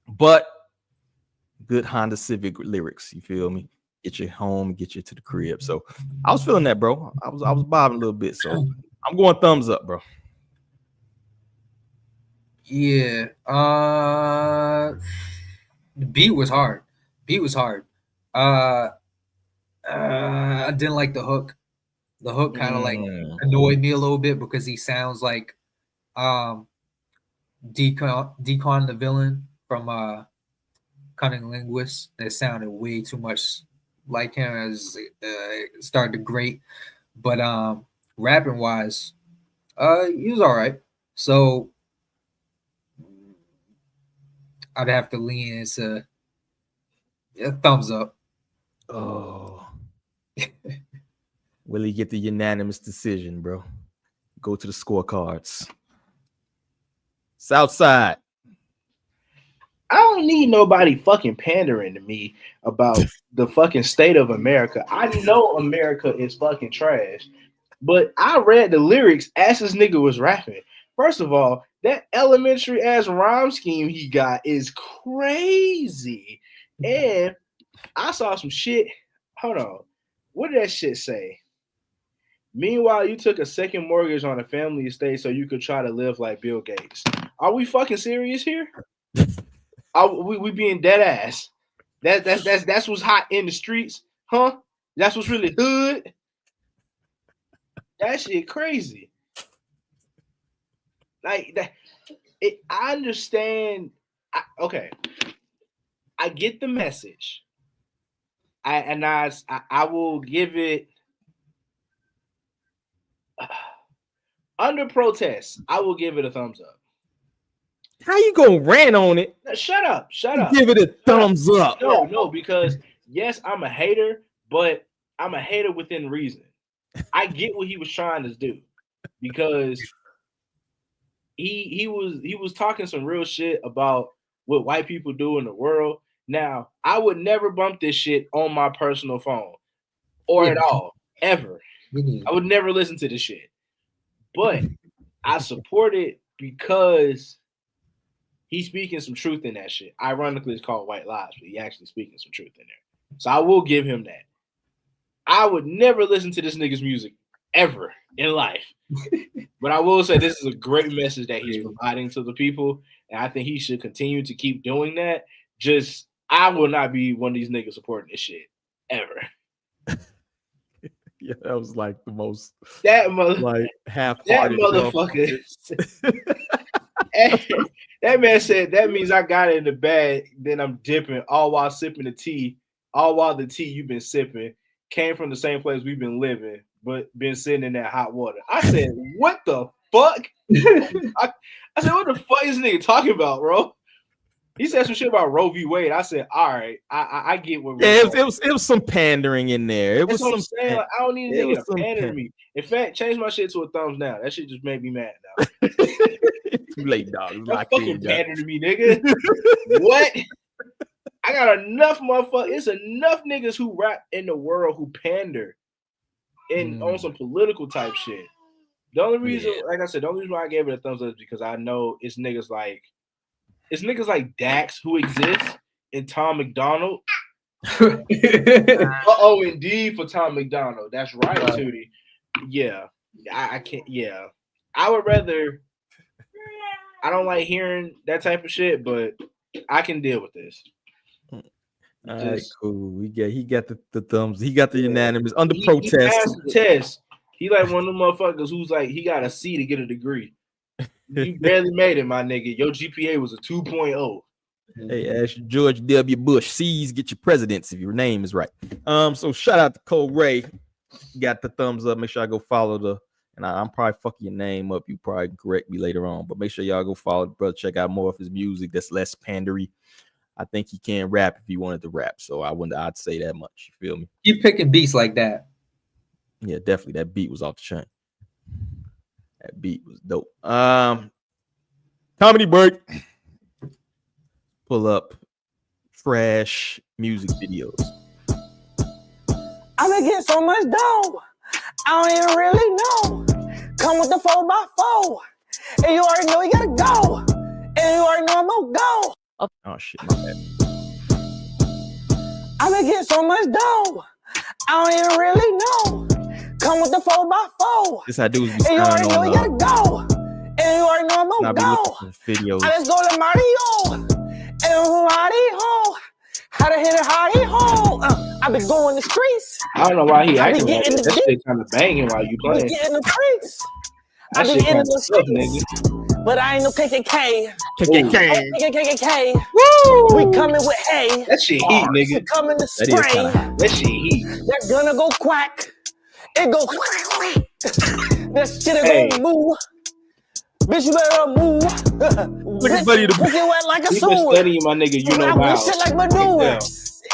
but good Honda Civic lyrics. You feel me? Get you home, get you to the crib. So I was feeling that, bro. I was bobbing a little bit. So I'm going thumbs up, bro. Yeah. The beat was hard. I didn't like the hook. The hook kind of like annoyed me a little bit because he sounds like Decon the villain from Cunning Linguist. It sounded way too much like him as it started to grate. But rapping wise, he was all right. So I'd have to lean into a thumbs up. Oh. Will he get the unanimous decision, bro? Go to the scorecards. Southside. I don't need nobody fucking pandering to me about the fucking state of America. I know America is fucking trash, but I read the lyrics as this nigga was rapping. First of all, that elementary ass rhyme scheme he got is crazy. And I saw some shit. Hold on. What did that shit say? Meanwhile, you took a second mortgage on a family estate so you could try to live like Bill Gates. Are we fucking serious here? We being dead ass. That's what's hot in the streets, huh? That's what's really hood. That shit crazy. Like that. I understand. Okay, I get the message. I will give it under protest. I will give it a thumbs up. How you gonna rant on it? Shut up. Give it a thumbs up. No, because yes, I'm a hater, but I'm a hater within reason. I get what he was trying to do because he was talking some real shit about what white people do in the world. Now, I would never bump this shit on my personal phone or at all, ever. I would never listen to this shit. But I support it because he's speaking some truth in that shit. Ironically, it's called white lies, but he actually speaking some truth in there. So I will give him that. I would never listen to this nigga's music ever in life. But I will say this is a great message that he's providing to the people. And I think he should continue to keep doing that. Just, I will not be one of these niggas supporting this shit ever. Yeah, that was like the most like half-hearted that motherfucker. That man said that means I got it in the bag, then I'm dipping, all while sipping the tea, all while the tea you've been sipping came from the same place we've been living, but been sitting in that hot water. I said, what the fuck? I said, what the fuck is this nigga talking about, bro? He said some shit about Roe v. Wade. I said, all right, I get what. Yeah, it was some pandering in there. It was some. Like, I don't need a nigga to pander to me. In fact, change my shit to a thumbs down. That shit just made me mad now. Too late, dog. Don't fucking pander to me, nigga. What? I got enough motherfuckers. It's enough niggas who rap in the world who pander and on some political type shit. The only reason, like I said, the only reason why I gave it a thumbs up is because I know it's niggas like Dax who exists and Tom McDonald. Oh, indeed for Tom McDonald. That's right, Tootie. Yeah. I can't. Yeah. I would rather. I don't like hearing that type of shit, but I can deal with this. All right, cool. He got the thumbs. He got the unanimous under protest. He passed the test. He like one of them motherfuckers who's like he got a C to get a degree. You barely made it, my nigga. Your GPA was a 2.0. Hey, ask George W. Bush. C's get your presidents if your name is right. So shout out to Cole Ray. Got the thumbs up. Make sure I go follow and I'm probably fucking your name up. You probably correct me later on, but make sure y'all go follow the brother. Check out more of his music that's less pandery. I think he can rap if he wanted to rap. So I'd say that much. You feel me? Keep picking beats like that. Yeah, definitely. That beat was off the chain. That beat was dope. Comedy break. Pull up trash music videos. I've been getting so much dough. I don't even really know. Come with the 4x4. And you already know you gotta go. And you already know I'm gonna go. Oh shit, my bad. I've been getting so much dough. I don't even really know. Come with the 4x4. This how dudes be and you already know you gotta go. And you already know I'm gonna go. Videos. I just go to Mario. And Mario. How to hit it, how he hold. I've been going the streets. I don't know why he acting like that. That shit kind of banging while you playing. Getting the streets. That I be shit in the streets. nigga. But I ain't no KKK. KKK. KKK. Woo! We coming with hay. That shit heat, nigga. Coming to spray. That shit heat. They're gonna go quack. It go quack. That shit gonna move. Bitch, you better move. Look at buddy. Pussy wet like a He sewer. been studying my nigga, you know about. Shit like manure.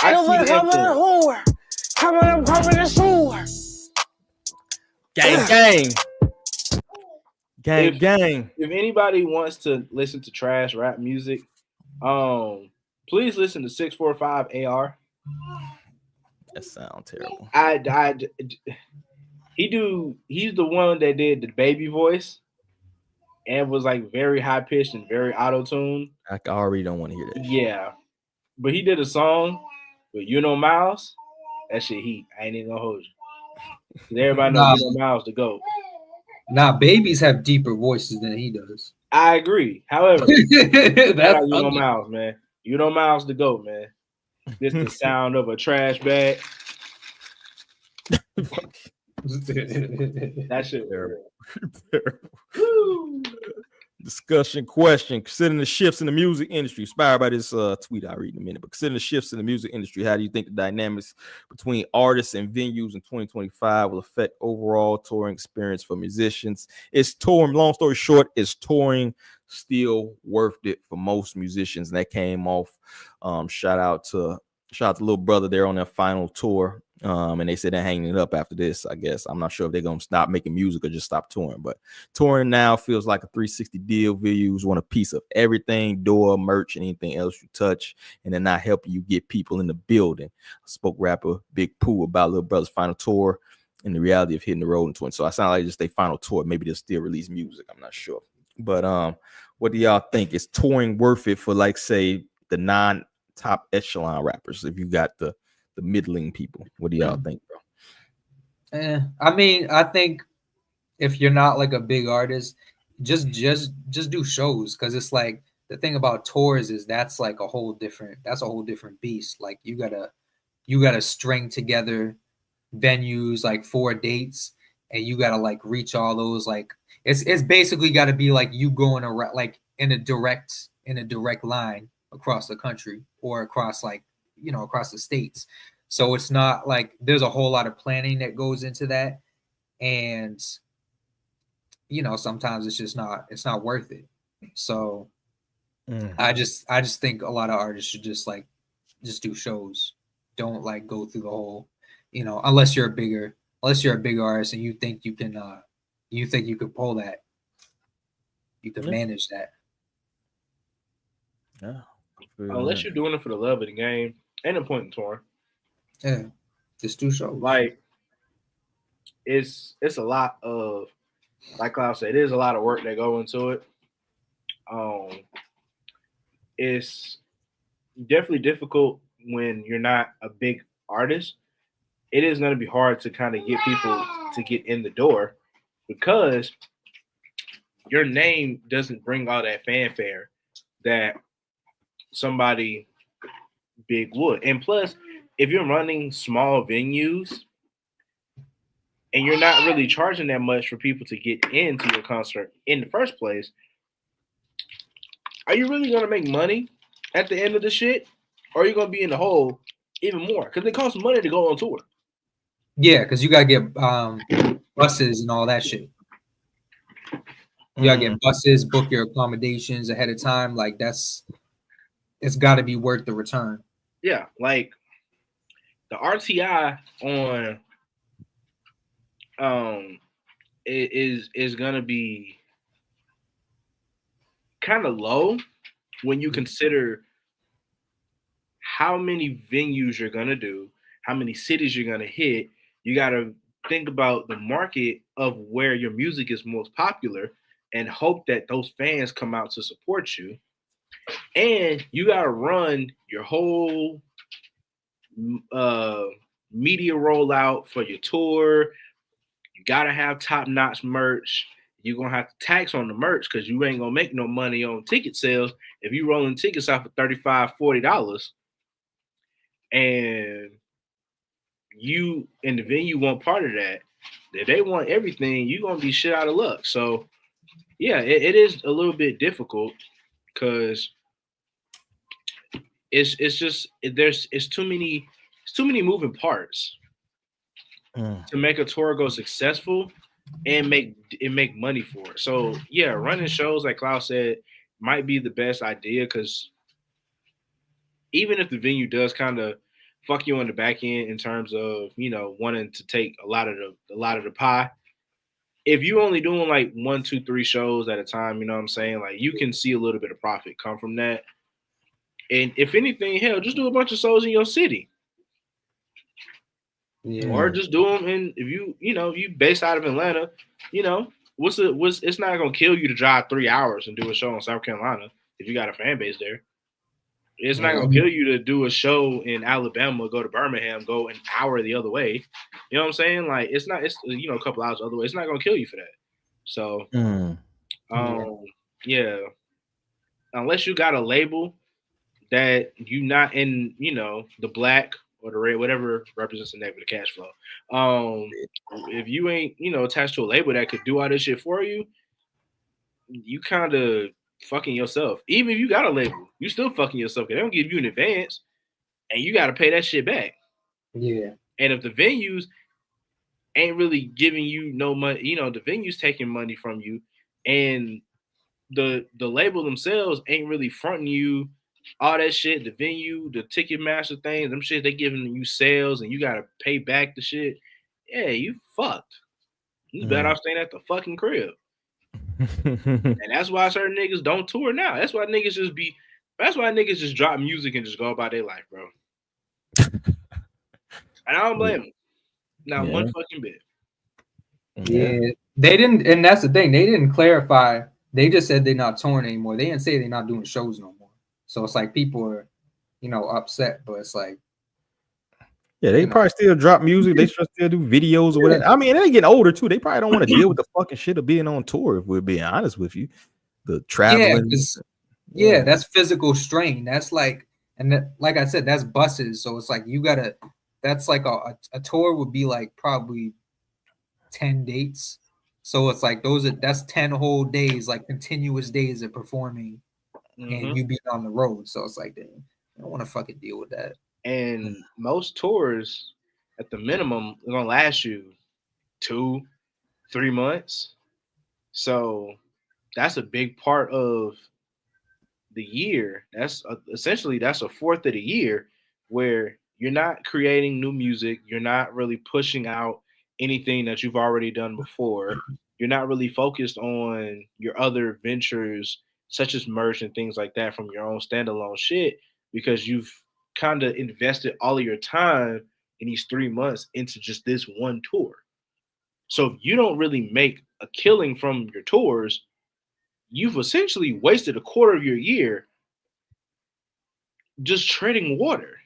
I Ain't nobody coming in whore. Coming in sewer. Gang, gang. Gang. If anybody wants to listen to trash rap music, please listen to 645 AR. That sounds terrible. He's the one that did the baby voice and was like very high pitched and very auto-tuned. I already don't want to hear that. Yeah. But he did a song with Miles. That shit heat. I ain't even gonna hold you. Everybody knows Miles the GOAT. Nah, babies have deeper voices than he does. I agree. However, that's Miles, man. Miles the GOAT, man. This the sound of a trash bag. That shit terrible. Discussion question. Considering the shifts in the music industry, inspired by this tweet I'll read in a minute, but considering the shifts in the music industry, how do you think the dynamics between artists and venues in 2025 will affect overall touring experience for musicians? Long story short, is touring still worth it for most musicians? And that came off. Shout out to Little Brother there on their final tour. And they said they're hanging it up after this, I guess. I'm not sure if they're going to stop making music or just stop touring, but touring now feels like a 360 deal. Venues want a piece of everything, door, merch, and anything else you touch, and they're not helping you get people in the building. I spoke rapper Big Pooh about Little Brother's final tour and the reality of hitting the road in 20. So I sound like just their final tour. Maybe they'll still release music. I'm not sure. But what do y'all think? Is touring worth it for, like, say, the non-top echelon rappers? If you got the middling people, what do y'all think, bro? I mean, I think if you're not like a big artist, just do shows, because it's like the thing about tours is that's a whole different beast. Like you gotta string together venues like 4 dates, and you gotta like reach all those. Like it's basically got to be like you going around, like in a direct line across the country or across across the states. So it's not like there's a whole lot of planning that goes into that, and sometimes it's not worth it. So I just think a lot of artists should just do shows. Don't go through the whole, unless you're a bigger artist and you think you can pull that, you can manage that. Yeah. Unless you're doing it for the love of the game, ain't no point in touring. Yeah, just do shows. Like it's a lot of, like Cloud said, there's a lot of work that go into it. It's definitely difficult when you're not a big artist. It is going to be hard to kind of get people to get in the door because your name doesn't bring all that fanfare that somebody big would. And plus, if you're running small venues and you're not really charging that much for people to get into your concert in the first place, are you really going to make money at the end of the shit? Or are you going to be in the hole even more? Because it costs money to go on tour. Yeah, because you got to get buses and all that shit. You got to get buses, book your accommodations ahead of time. Like, it's got to be worth the return. Yeah, like the RTI on is gonna be kind of low when you consider how many venues you're gonna do, how many cities you're gonna hit. You gotta think about the market of where your music is most popular and hope that those fans come out to support you. And you gotta run your whole media rollout for your tour. You gotta have top-notch merch. You're gonna have to tax on the merch because you ain't gonna make no money on ticket sales if you rolling tickets out for $35, $40, and you and the venue want part of that. If they want everything, you're gonna be shit out of luck. So yeah, it is a little bit difficult because it's too many moving parts to make a tour go successful and make money for it. So yeah, running shows, like Klaus said, might be the best idea because even if the venue does kind of fuck you on the back end in terms of wanting to take a lot of the pie, if you only doing like 1, 2, 3 shows at a time, you know what I'm saying, like you can see a little bit of profit come from that. And if anything, hell, just do a bunch of shows in your city. Yeah. Or just do them if you based out of Atlanta, it's not gonna kill you to drive 3 hours and do a show in South Carolina if you got a fan base there. It's not gonna kill you to do a show in Alabama, go to Birmingham, go an hour the other way. You know what I'm saying? Like it's a couple hours the other way. It's not gonna kill you for that. So yeah. Unless you got a label that you not in, the black or the red, whatever represents the negative cash flow. If you ain't, attached to a label that could do all this shit for you, you kind of fucking yourself. Even if you got a label, you still fucking yourself because they don't give you an advance and you got to pay that shit back. Yeah. And if the venues ain't really giving you no money, the venues taking money from you and the label themselves ain't really fronting you all that shit, the venue, the ticket master things, them shit, they giving you sales and you got to pay back the shit. Yeah, you fucked. You better off staying at the fucking crib. And that's why certain niggas don't tour now. That's why niggas just drop music and just go about their life, bro. And I don't blame them. Not one fucking bit. Yeah. They didn't, and that's the thing. They didn't clarify. They just said they're not touring anymore. They didn't say they're not doing shows no more. So it's like people are, upset, but it's like, yeah, they probably still drop music. They still do videos or whatever. I mean, they're getting older too. They probably don't want to deal with the fucking shit of being on tour. If we're being honest with you, the traveling. Yeah, that's physical strain. That's like, and that, like I said, that's buses. So it's like that's like a tour would be like probably 10 dates. So it's like that's 10 whole days, like continuous days of performing, and you being on the road. So it's like, damn, I don't want to fucking deal with that. And most tours, at the minimum, are gonna last you 2-3 months. So that's a big part of the year. That's essentially that's a fourth of the year where you're not creating new music. You're not really pushing out anything that you've already done before. You're not really focused on your other ventures, such as merch and things like that, from your own standalone shit, because you've kind of invested all of your time in these 3 months into just this one tour. So if you don't really make a killing from your tours, you've essentially wasted a quarter of your year just treading water.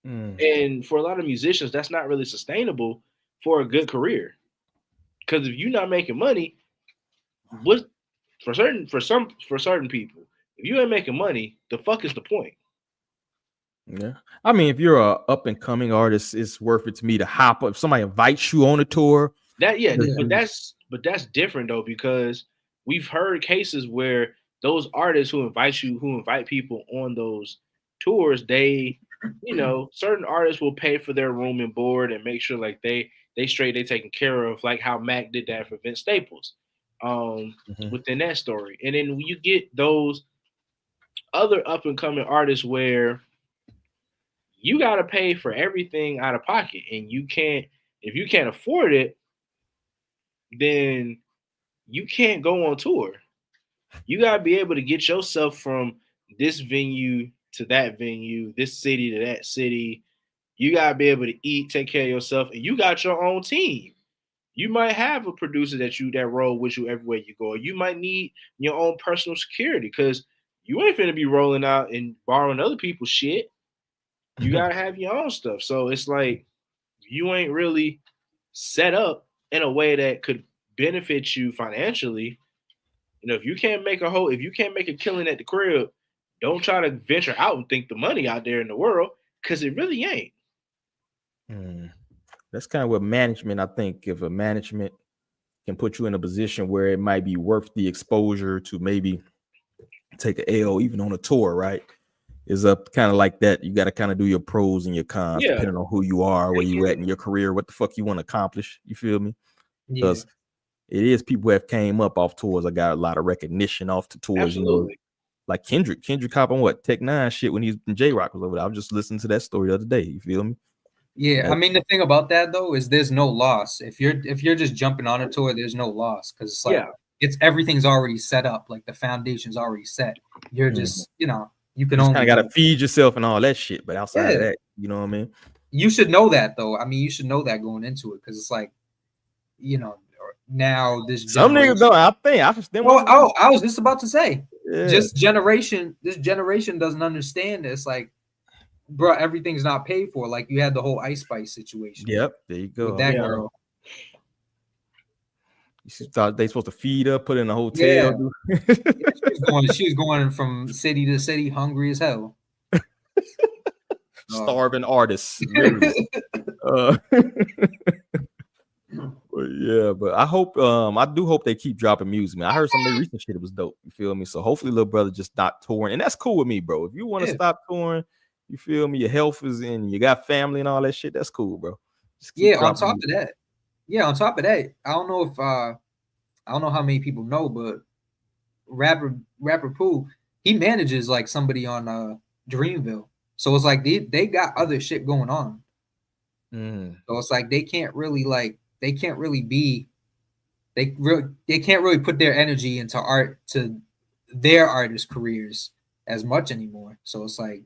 And for a lot of musicians, that's not really sustainable for a good career. Because if you're not making money, what for certain people, if you ain't making money, the fuck is the point? Yeah, I mean, if you're a up and coming artist, it's worth it to me to hop up. If somebody invites you on a tour, but that's different though, because we've heard cases where those artists who invite people on those tours, they, certain artists will pay for their room and board and make sure like they taken care of, like how Mac did that for Vince Staples, within that story. And then when you get those other up and coming artists where you got to pay for everything out of pocket, and if you can't afford it, then you can't go on tour. You got to be able to get yourself from this venue to that venue, this city to that city. You got to be able to eat, take care of yourself, and you got your own team. You might have a producer that roll with you everywhere you go. You might need your own personal security, because you ain't finna be rolling out and borrowing other people's shit. You got to have your own stuff. So it's like you ain't really set up in a way that could benefit you financially. If you can't make a killing at the crib, don't try to venture out and think the money out there in the world, because it really ain't. That's kind of what management, I think, if a management can put you in a position where it might be worth the exposure to maybe take a L even on a tour, right? Is up kind of like that. You got to kind of do your pros and your cons, depending on who you are, where you at in your career, what the fuck you want to accomplish. You feel me? Because it is people who have came up off tours. I got a lot of recognition off the tours. Absolutely. Like Kendrick hop on what Tech 9 shit when he's in J-Rock was over there. I was just listening to that story the other day. You feel me? Yeah, I mean, the thing about that though is there's no loss. If you're just jumping on a tour, there's no loss, because it's like everything's already set up. Like the foundation's already set. You're just you can only kind of got to feed yourself and all that shit. But outside of that, you know what I mean? You should know that though. I mean, you should know that going into it, because it's like, now this some niggas don't. I think I just I was just about to say, this generation doesn't understand this. Like, bro, everything's not paid for. Like you had the whole Ice Spice situation. Yep, there you go. With that girl. You thought they supposed to feed her, put her in a hotel. She was going from city to city, hungry as hell. Starving artists. But I hope I do hope they keep dropping music, man. I heard some of their recent shit, it was dope. You feel me? So hopefully little brother just not touring, and that's cool with me, bro. If you want to stop touring, you feel me, your health is in, you got family and all that shit, that's cool, bro. On top of that, I don't know if I don't know how many people know, but rapper Pooh, he manages like somebody on Dreamville. So it's like they got other shit going on. So it's like they can't really put their energy into art, to their artist careers as much anymore. So it's like,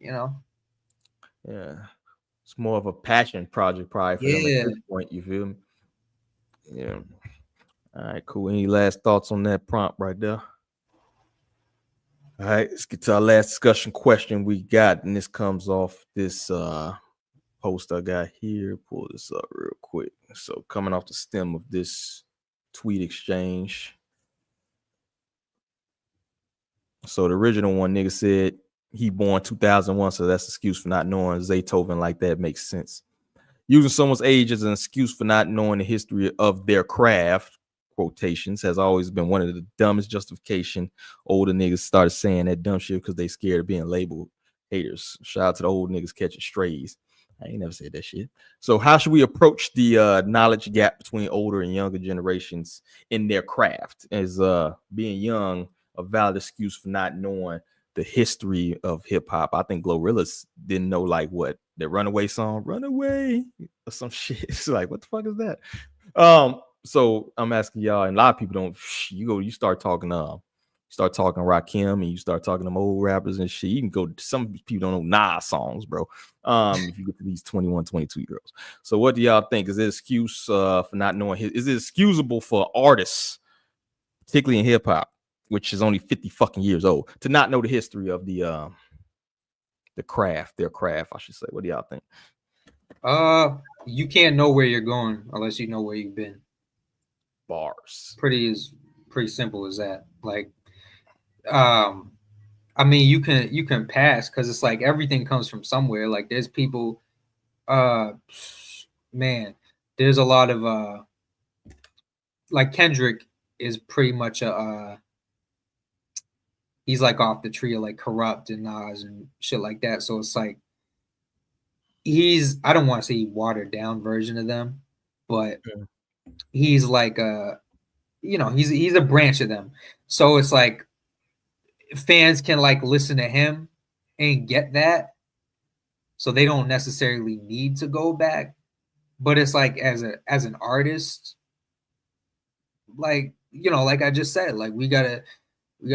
it's more of a passion project probably for them at this point, you feel me? Yeah. All right, cool. Any last thoughts on that prompt right there? All right, let's get to our last discussion question we got, and this comes off this post I got here. Pull this up real quick. So coming off the stem of this tweet exchange. So the original one, nigga said he born 2001, so that's an excuse for not knowing Zaytoven like that makes sense. Using someone's age as an excuse for not knowing the history of their craft quotations, has always been one of the dumbest justification older niggas started saying that dumb shit because they scared of being labeled haters. Shout out to the old niggas catching strays. I ain't never said that shit. So how should we approach the knowledge gap between older and younger generations in their craft? Is being young a valid excuse for not knowing the history of hip hop? I think Glorilla's didn't know like what the Runaway song, Runaway, or some shit. It's like, what the fuck is that? So I'm asking y'all, and a lot of people don't. You start talking Rakim, and you start talking them old rappers and shit. You can go. Some people don't know Nas songs, bro. If you get to these 21, 22-year-olds. So what do y'all think? Is it an excuse for not knowing? Is it excusable for artists, particularly in hip hop, which is only 50 fucking years old, to not know the history of the craft, their craft, I should say? What do y'all think? You can't know where you're going unless you know where you've been. Bars. Pretty simple as that. Like, I mean, you can pass because it's like everything comes from somewhere. Like, there's people, man, there's a lot of like Kendrick is pretty much he's like off the tree of like Corrupt and Nas and shit like that. So it's like I don't want to say watered down version of them, but he's like he's a branch of them. So it's like fans can like listen to him and get that, so they don't necessarily need to go back. But it's like as an artist, like, like I just said, like we gotta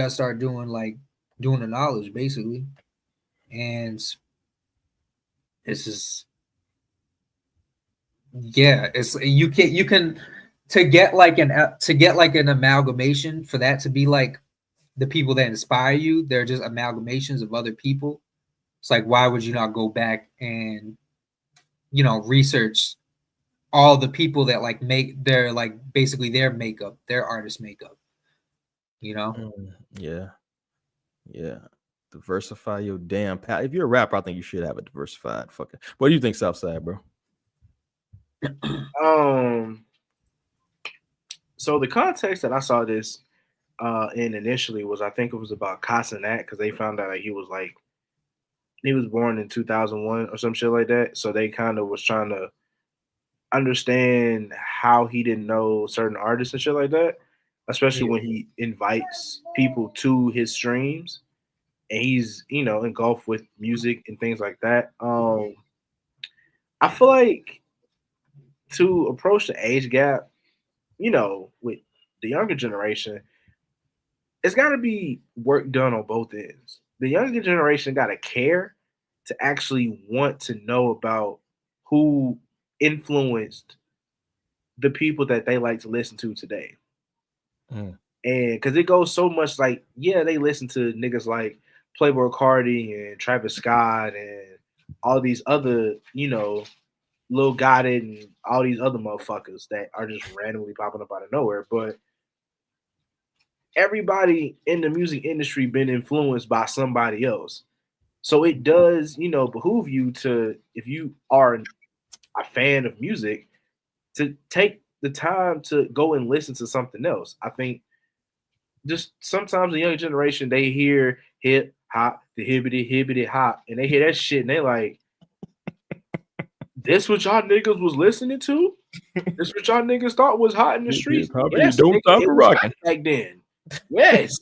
start doing the knowledge basically. And it's just, yeah, it's you can to get like an amalgamation for that to be like the people that inspire you. They're just amalgamations of other people. It's like, why would you not go back and research all the people that like make their like basically their makeup, their artist makeup, Yeah. Diversify your damn path. If you're a rapper, I think you should have a diversified fucking. What do you think, Southside, bro? So the context that I saw this in initially was, I think it was about Casanat, because they found out he was born in 2001 or some shit like that. So they kind of was trying to understand how he didn't know certain artists and shit like that, especially when he invites people to his streams and he's engulfed with music and things like that. I feel like to approach the age gap, with the younger generation, it's got to be work done on both ends. The younger generation got to care to actually want to know about who influenced the people that they like to listen to today. And because it goes so much like, yeah, they listen to niggas like Playboi Carti and Travis Scott and all these other, Lil Gotti and all these other motherfuckers that are just randomly popping up out of nowhere. But everybody in the music industry been influenced by somebody else. So it does, behoove you to, if you are a fan of music, to take the time to go and listen to something else. I think just sometimes the younger generation, they hear hip hop, the hibbity hop, and they hear that shit and they like, this what y'all niggas was listening to? This what y'all niggas thought was hot in the streets? Yes, don't stop it rocking back then. Yes,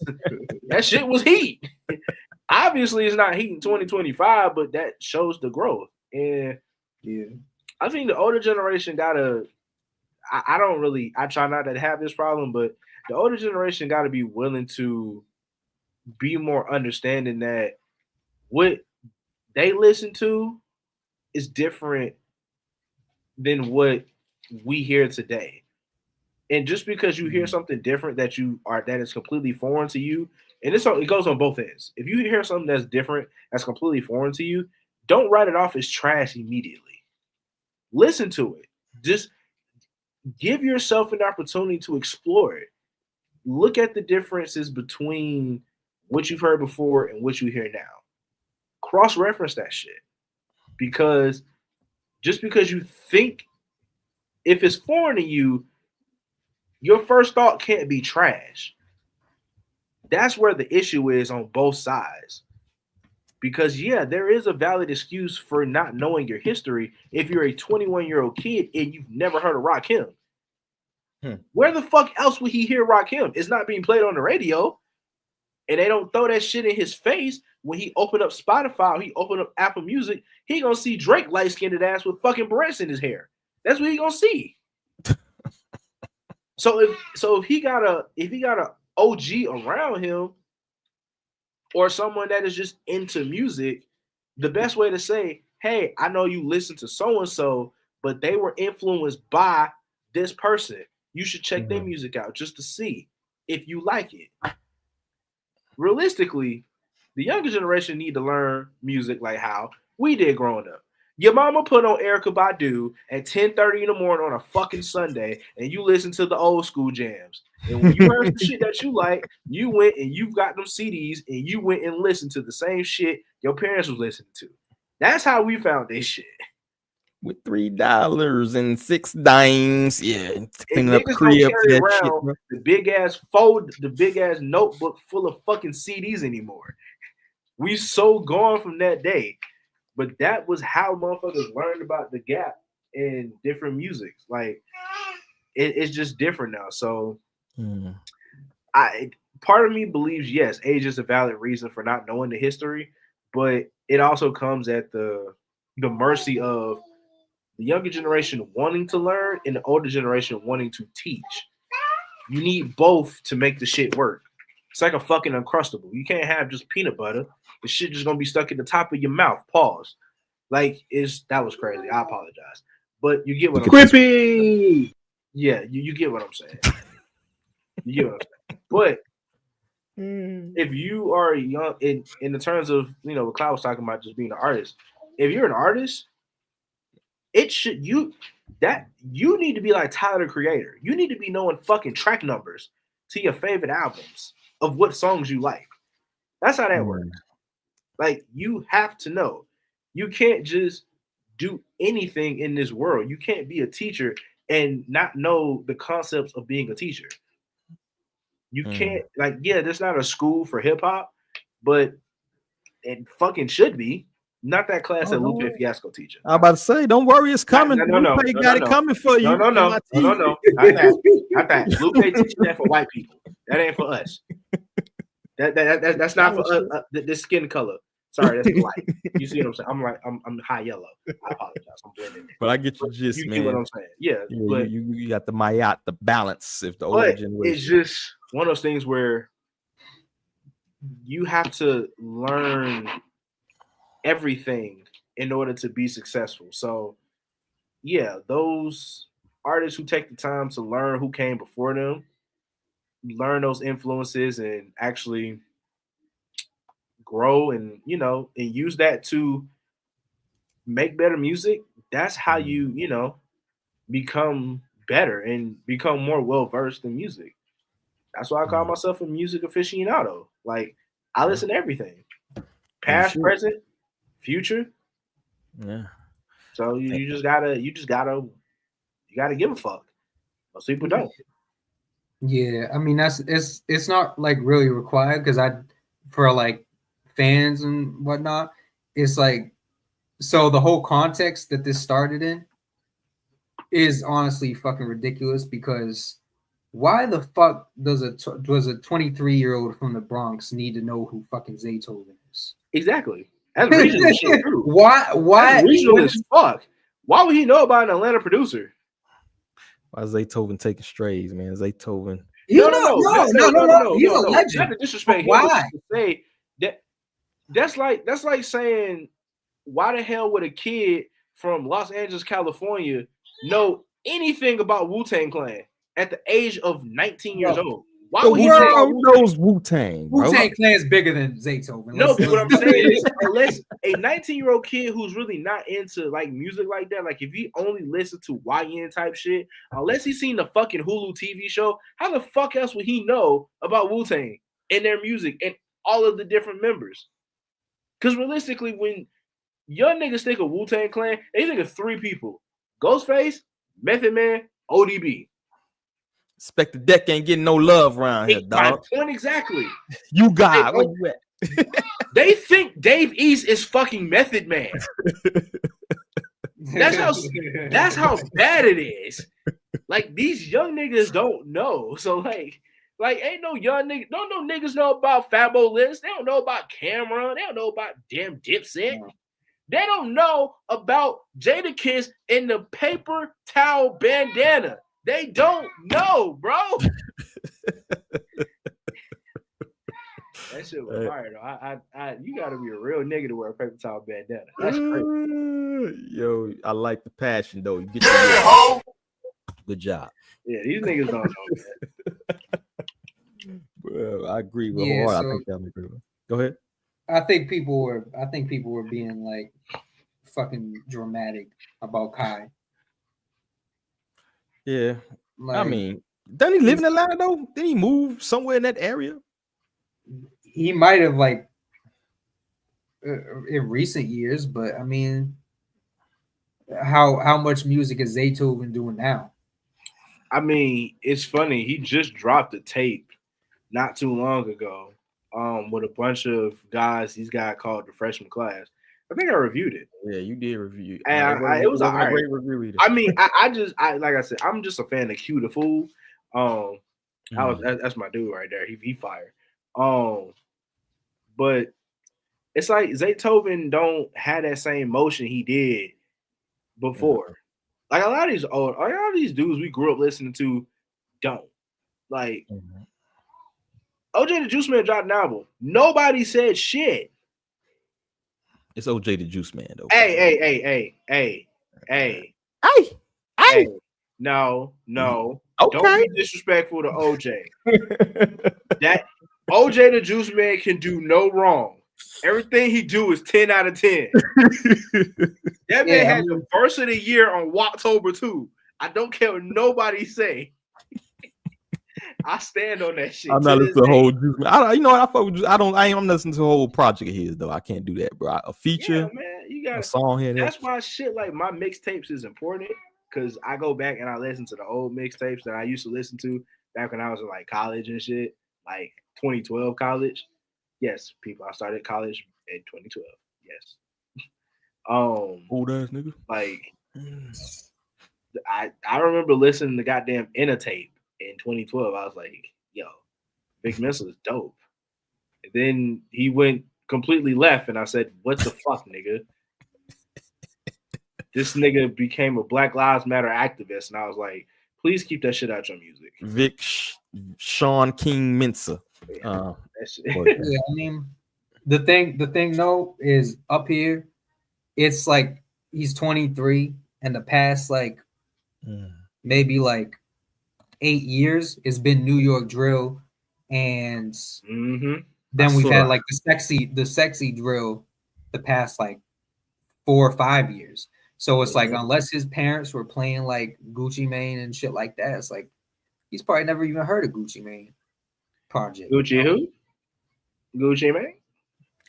that shit was heat. Obviously, it's not heat in 2025, but that shows the growth. And yeah, I think the older generation gotta. I try not to have this problem, but the older generation got to be willing to be more understanding that what they listen to is different than what we hear today. And just because you hear something different that is completely foreign to you, and it goes on both ends. If you hear something that's different, that's completely foreign to you, don't write it off as trash immediately. Listen to it. Just give yourself an opportunity to explore it. Look at the differences between what you've heard before and what you hear now. Cross-reference that shit. Because just because you think, if it's foreign to you, your first thought can't be trash. That's where the issue is on both sides. Because, yeah, there is a valid excuse for not knowing your history if you're a 21-year-old kid and you've never heard of Rakim. Where the fuck else would he hear Rakim? It's not being played on the radio. And they don't throw that shit in his face when he opened up Spotify or he opened up Apple Music. He gonna see Drake light-skinned ass with fucking barrettes in his hair. That's what he gonna see. So if he got a OG around him or someone that is just into music, the best way to say, hey, I know you listen to so-and-so, but they were influenced by this person. You should check their music out just to see if you like it. Realistically, the younger generation need to learn music like how we did growing up. Your mama put on Erykah Badu at 10:30 in the morning on a fucking Sunday, and you listen to the old school jams. And when you heard some shit that you like, you went and you got them CDs and you went and listened to the same shit your parents was listening to. That's how we found this shit. With $3 and 6 dimes, yeah, cleaning up Niggas crib don't for carry that shit, around bro. the big ass notebook full of fucking CDs anymore. We so gone from that day. But that was how motherfuckers learned about the gap in different musics. Like it's just different now. So part of me believes, yes, age is a valid reason for not knowing the history, but it also comes at the mercy of the younger generation wanting to learn and the older generation wanting to teach. You need both to make the shit work. It's like a fucking Uncrustable. You can't have just peanut butter. The shit just gonna be stuck in the top of your mouth. Pause. Like, that was crazy. I apologize. But you get what I'm saying. Yeah, you get what I'm saying. You get what I'm saying. But if you are young, in the terms of, what Cloud was talking about, just being an artist, if you're an artist, you need to be like Tyler, the Creator. You need to be knowing fucking track numbers to your favorite albums of what songs you like. That's how that works. Like, you have to know. You can't just do anything in this world. You can't be a teacher and not know the concepts of being a teacher. You can't, there's not a school for hip hop, but it fucking should be. Not that class that Lupe Fiasco teaches. I'm about to say, don't worry, it's coming. No, Lupe got it coming for you. No. Not that. Lupe teaching that for white people. That ain't for us. That's not for us. This skin color. Sorry, that's black. You see what I'm saying? I'm high yellow. I apologize. I'm blending. But I get you gist, you man. get what I'm saying? Yeah. But you got the mayat, the balance. If the older generation, it's just one of those things where you have to learn everything in order to be successful. So, yeah, those artists who take the time to learn who came before them, learn those influences, and actually grow and and use that to make better music, that's how you become better and become more well-versed in music. That's why I call myself a music aficionado. Like, I listen to everything, past, present, future. Yeah. So you just gotta give a fuck. Most people don't. Yeah, I mean it's not like really required because for like fans and whatnot, it's like, so the whole context that this started in is honestly fucking ridiculous, because why the fuck does a 23-year-old from the Bronx need to know who fucking Zaytoven is? Exactly. That's regional shit too. Why That's regional as fuck. Why would he know about an Atlanta producer? Why is Zaytoven taking strays, man? Zaytoven. No. He's a legend. Not to disrespect why? Him, to say that's like saying, why the hell would a kid from Los Angeles, California know anything about Wu-Tang Clan at the age of 19 years old? Why would he knows Wu-Tang? Wu-Tang Clan is bigger than Zaytoven. No, but what I'm saying is, unless a 19-year-old kid who's really not into like music like that, like if he only listened to YN type shit, unless he's seen the fucking Hulu TV show, how the fuck else would he know about Wu-Tang and their music and all of the different members? Because realistically, when young niggas think of Wu-Tang Clan, they think of three people: Ghostface, Method Man, ODB. Expect the deck ain't getting no love around here, My dog. point exactly. You got Hey, where you at? They think Dave East is fucking Method Man. That's how bad it is. Like, these young niggas don't know. So like ain't no young niggas. Don't know niggas know about Fabo List. They don't know about Cameron. They don't know about damn Dipset. They don't know about Jadakiss in the paper towel bandana. They don't know, bro. That shit was fire though. You gotta be a real nigga to wear a paper towel bandana. That's crazy. Yo, I like the passion though. You get your good job. Yeah, these niggas don't know, man. Well, I agree with Yeah, I so- think that agree with. Go ahead. I think people were being like fucking dramatic about Kai. Yeah, Like, I mean, doesn't he live in Atlanta though? Did he move somewhere in that area? he might have like in recent years, but I mean, how much music is Zaytoven doing now? I mean, it's funny. He just dropped a tape not too long ago with a bunch of guys he's got called the freshman class. I think I reviewed it. Yeah, you did review. And it was a great review either. I mean, I like I said, I'm just a fan of Q the Fool. That's my dude right there. He fired. But it's like Zaytoven don't have that same motion he did before. Like a lot of these dudes we grew up listening to don't. Like OJ the Juice Man dropped an album. Nobody said shit. It's OJ the Juice Man though. Hey. No. Okay. Don't be disrespectful to OJ. That OJ the Juice Man can do no wrong. Everything he do is 10 out of 10. That man had the verse of the year on October 2. I don't care what nobody say. I stand on that shit. I'm not listening to the whole Juice Man. You know what? I fuck with Juice. I'm listening to the whole project of his though. I can't do that, bro. A feature, man. You got a song here. That's why shit like my mixtapes is important because I go back and I listen to the old mixtapes that I used to listen to back when I was in like college and shit, like 2012 college. Yes, people. I started college in 2012. Yes. Old ass nigga. Like, I remember listening to goddamn Inner Tape in 2012. I was like, yo, Big Missile is dope. And then he went completely left, and I said, what the fuck, nigga? This nigga became a Black Lives Matter activist, and I was like, please keep that shit out your music. Vic Sean King Mensa. Yeah, I mean, the thing though is up here, it's like he's 23, and the past like maybe like 8 years it's been New York drill, and then we've had like the sexy drill the past like 4 or 5 years. So it's like unless his parents were playing like Gucci Mane and shit like that, it's like he's probably never even heard of Gucci Mane project. Gucci who? Gucci Mane?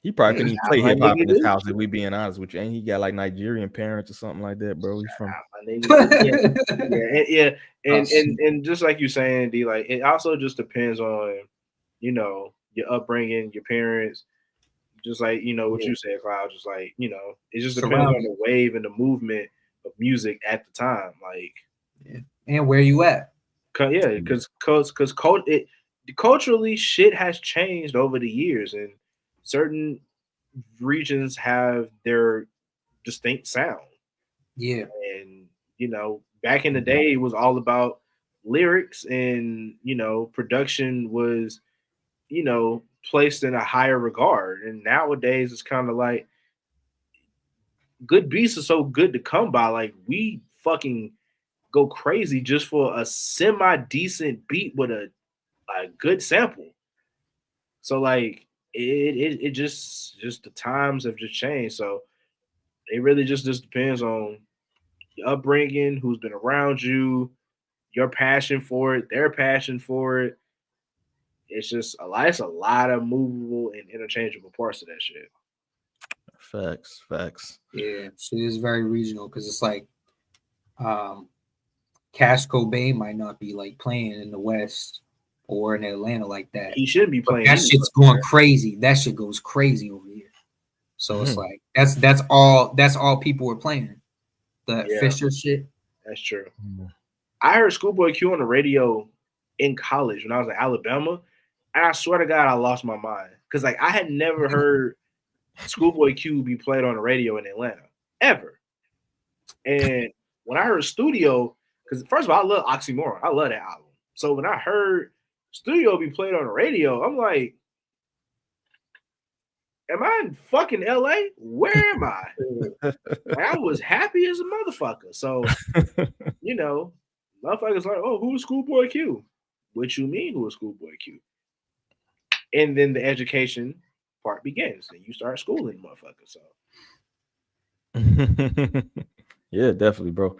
He probably couldn't even play hip hop in his house, if we being honest with you. Ain't he got like Nigerian parents or something like that, bro? He's from and just like you saying, D, like it also just depends on, you know, your upbringing, your parents, just like, you know, what you said, Cloud, just like, you know, it just depends on the wave and the movement of music at the time, like, and where you at. Because culturally shit has changed over the years, and certain regions have their distinct sound. Yeah. And, you know, back in the day, it was all about lyrics, and, you know, production was, you know, placed in a higher regard. And nowadays it's kind of like good beats are so good to come by. Like, we fucking go crazy just for a semi-decent beat with a good sample. So like it just the times have just changed. So it really just depends on your upbringing, who's been around you, your passion for it, their passion for it. It's just a lot of movable and interchangeable parts of that shit. Facts. Yeah, shit is very regional because it's like Cash Cobain might not be like playing in the West or in Atlanta like that. He shouldn't be But playing. that shit's going crazy. That shit goes crazy over here. So it's like that's all people were playing. The Fisher shit. That's true. I heard Schoolboy Q on the radio in college when I was in Alabama, and I swear to God, I lost my mind because like I had never heard Schoolboy Q be played on the radio in Atlanta ever. And when I heard Studio, because first of all, I love Oxymoron. I love that album. So when I heard Studio be played on the radio, I'm like, am I in fucking LA? Where am I? Like, I was happy as a motherfucker. So, you know, motherfuckers like, oh, who's Schoolboy Q? What you mean, who is Schoolboy Q? And then the education part begins, and you start schooling motherfuckers. So, yeah, definitely, bro.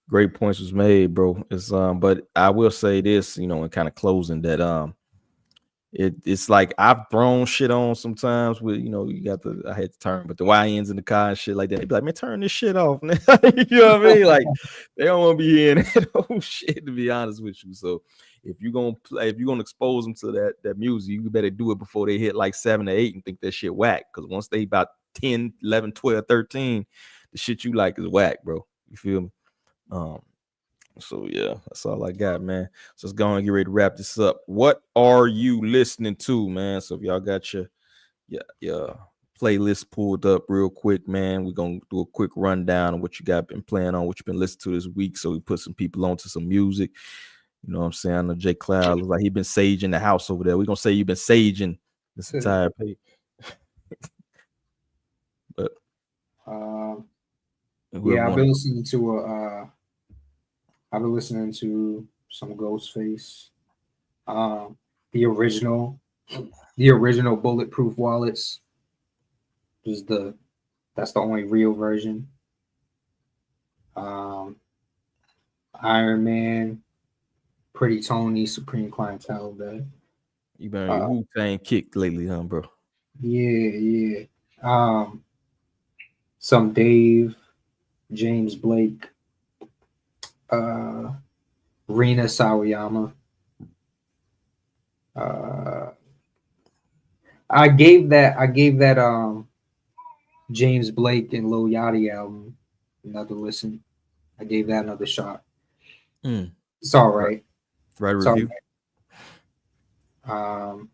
Great points was made, bro. It's but I will say this, you know, in kind of closing that it's like I've thrown shit on sometimes with, you know, you got I had to turn, but the YNs in the car and shit like that. They be like, man, turn this shit off. You know what I mean? Like they don't want to be hearing that whole shit, to be honest with you. So if you're gonna play, if you're gonna expose them to that music, you better do it before they hit like 7 or 8 and think that shit whack. Because once they about 10, 11, 12, 13, the shit you like is whack, bro. You feel me? So yeah, that's all I got, man. So let's go and get ready to wrap this up. What are you listening to, man? So if y'all got your playlist pulled up real quick, man, we're gonna do a quick rundown of what you got been playing on, what you've been listening to this week. So we put some people onto some music. You know what I'm saying? I know Jay Cloud looks like he been saging the house over there. We're gonna say you've been saging this entire page. But yeah, I've been listening to some Ghostface. The original Bulletproof Wallets is that's the only real version. Iron Man, Pretty Tony, Supreme Clientele. That you been on your Wu-Tang kick lately, huh, bro? Yeah. Some Dave, James Blake, Rina Sawayama. I gave that James Blake and Lil Yachty album another listen. I gave that another shot. It's all right. Right review. Right.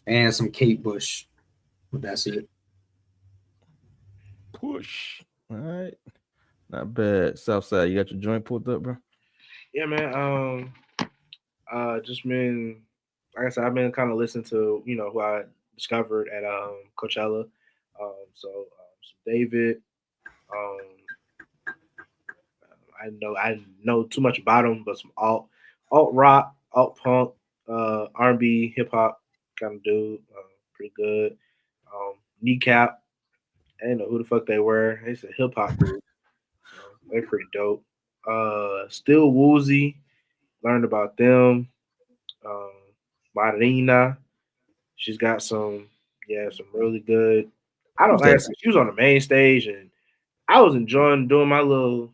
And some Kate Bush. But that's it. Push. All right. Not bad. Southside, you got your joint pulled up, bro? Yeah, man. Just been, like I said, I've been kind of listening to, you know, who I discovered at Coachella. So some David. I know too much about him, but some alt rock, alt punk, R&B, hip hop kind of dude. Pretty good. Kneecap. I didn't know who the fuck they were. They said hip hop group. So they're pretty dope. Still Woozy. Learned about them. Marina. She's got some really good. I don't like. She was on the main stage, and I was enjoying doing my little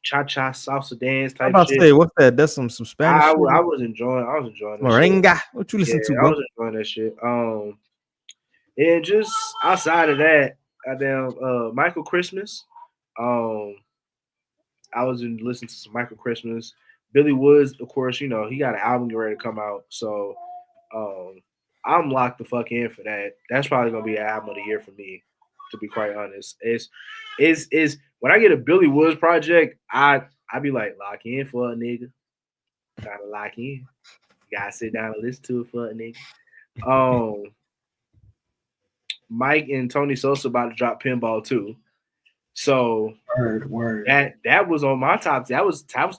cha-cha salsa dance type shit. I'm about to say, what's that? That's some Spanish. I was enjoying. Merenga. What you listen to, bro? I was enjoying that shit. And just outside of that, goddamn Michael Christmas. I was listening to some Michael Christmas. Billy Woods, of course, you know, he got an album getting ready to come out. So I'm locked the fuck in for that. That's probably gonna be an album of the year for me, to be quite honest. Is when I get a Billy Woods project, I be like, lock in for a nigga. Gotta lock in. You gotta sit down and listen to it for a nigga. Mike and Tony Sosa about to drop Pinball too. So word. That was on my top. That was top